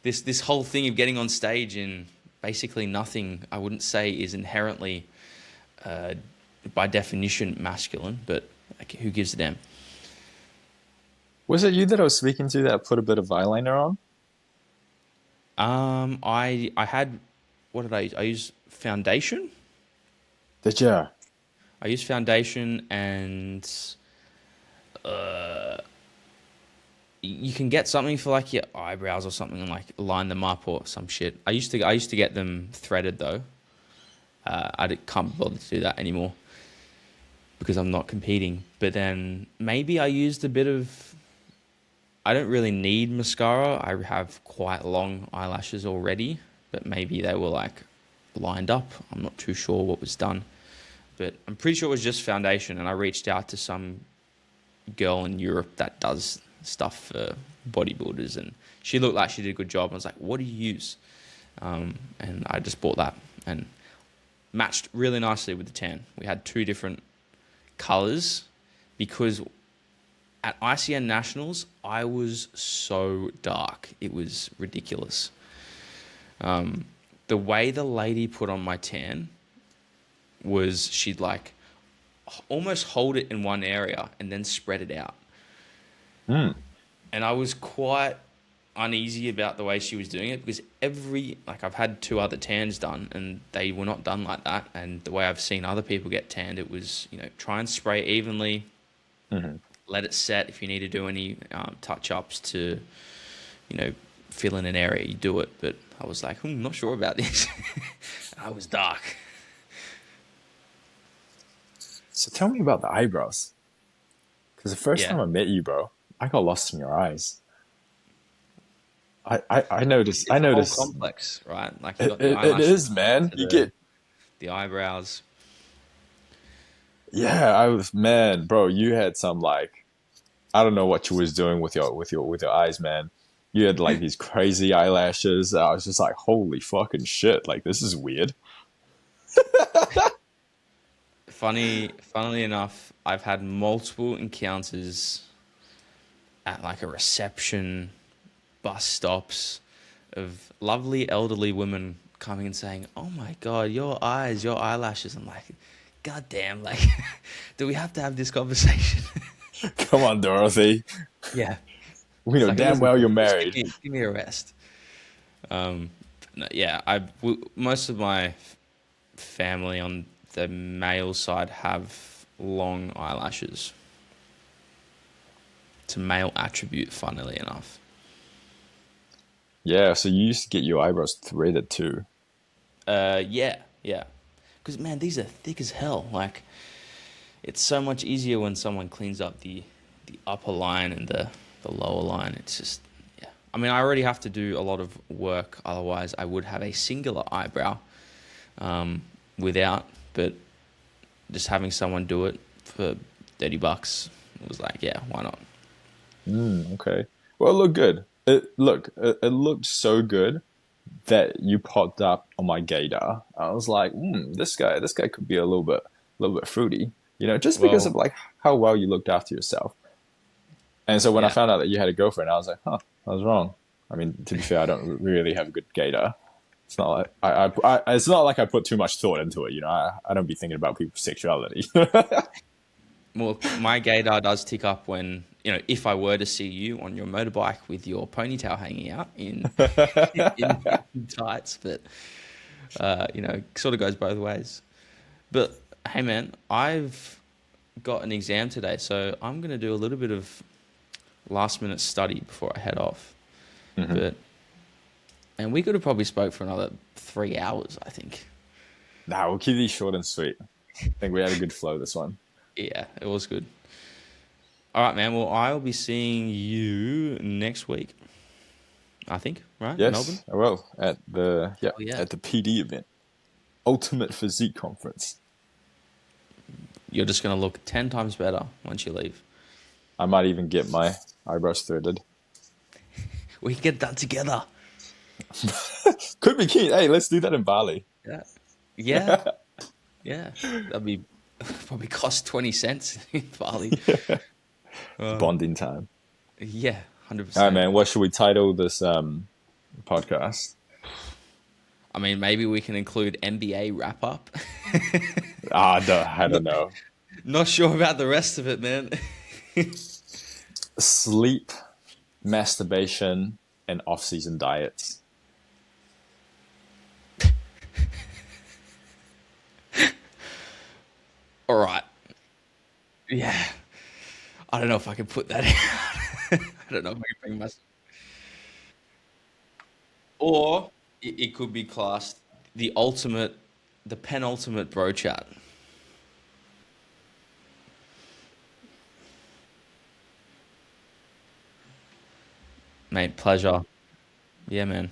This whole thing of getting on stage in basically nothing, I wouldn't say is inherently, by definition, masculine, but like, who gives a damn? Was it you that I was speaking to that put a bit of eyeliner on? I had, what did I use? I used foundation. Did you? I used foundation and you can get something for like your eyebrows or something and like line them up or some shit. I used to get them threaded though. Can't bother to do that anymore because I'm not competing. But then maybe I used a bit of. I don't really need mascara. I have quite long eyelashes already, but maybe they were like lined up. I'm not too sure what was done, but I'm pretty sure it was just foundation. And I reached out to some girl in Europe that does stuff for bodybuilders, and she looked like she did a good job. I was like, what do you use? And I just bought that and matched really nicely with the tan. We had two different colors because at ICN Nationals, I was so dark. It was ridiculous. The way the lady put on my tan was she'd like almost hold it in one area and then spread it out. And I was quite uneasy about the way she was doing it because I've had two other tans done and they were not done like that. And the way I've seen other people get tanned, it was, try and spray evenly, let it set if you need to do any touch-ups to, fill in an area, you do it. But I was like, not sure about this. I was dark. So tell me about the eyebrows. Because the first Yeah, time I met you, bro, I got lost in your eyes. I noticed. I it's a whole noticed. complex, right? Like you It, got the it eyelashes, is, man. to You get. the eyebrows. Yeah, I was, man, bro. You had some like, I don't know what you was doing with your eyes, man. You had like these crazy eyelashes. I was just like, holy fucking shit! Like this is weird. Funnily enough, I've had multiple encounters at like a reception, bus stops, of lovely elderly women coming and saying, "Oh my God, your eyes, your eyelashes." I'm like, God damn, like, do we have to have this conversation? Come on, Dorothy. Yeah. We It's know like, damn well Elizabeth, you're just married. give me a rest. Um, no, yeah, most of my family on the male side have long eyelashes. It's a male attribute, funnily enough. Yeah, so you used to get your eyebrows threaded too. Yeah, yeah. Because man, these are thick as hell. Like, it's so much easier when someone cleans up the upper line and the lower line. It's just, yeah. I mean, I already have to do a lot of work. Otherwise, I would have a singular eyebrow without. But just having someone do it for $30, it was like, yeah, why not? Okay. Well, it looked good. It looked so good that you popped up on my gator. I was like, this guy could be a little bit fruity, just because of Well, like how well you looked after yourself. And so when I yeah. found out that you had a girlfriend, I was like, huh, I was wrong. I mean, to be fair, I don't really have a good gator. It's not like it's not like I put too much thought into it. I don't be thinking about people's sexuality. Well, my gaydar does tick up when, if I were to see you on your motorbike with your ponytail hanging out in tights, but, sort of goes both ways. But hey, man, I've got an exam today, so I'm going to do a little bit of last minute study before I head off. Hmm. But, and we could have probably spoke for another 3 hours, I think. Nah, we'll keep these short and sweet. I think we had a good flow this one. Yeah, it was good. All right, man. Well, I'll be seeing you next week, I think, right? In Melbourne? Yes, I will Hell yeah. at the PD event, Ultimate Physique Conference. You're just going to look 10 times better once you leave. I might even get my eyebrows threaded. We can get that together. Could be keen. Hey, let's do that in Bali. Yeah. Yeah. Yeah. That'd be probably cost 20 cents in Bali. Bonding time. Yeah, All right, 100%. man. What should we title this podcast? I mean, maybe we can include NBA wrap up. I don't know. Not sure about the rest of it, man. Sleep, masturbation, and off-season diets. All right. Yeah. I don't know if I can put that out. I don't know if I can bring myself. Or it could be classed the penultimate bro chat. Mate, pleasure. Yeah, man.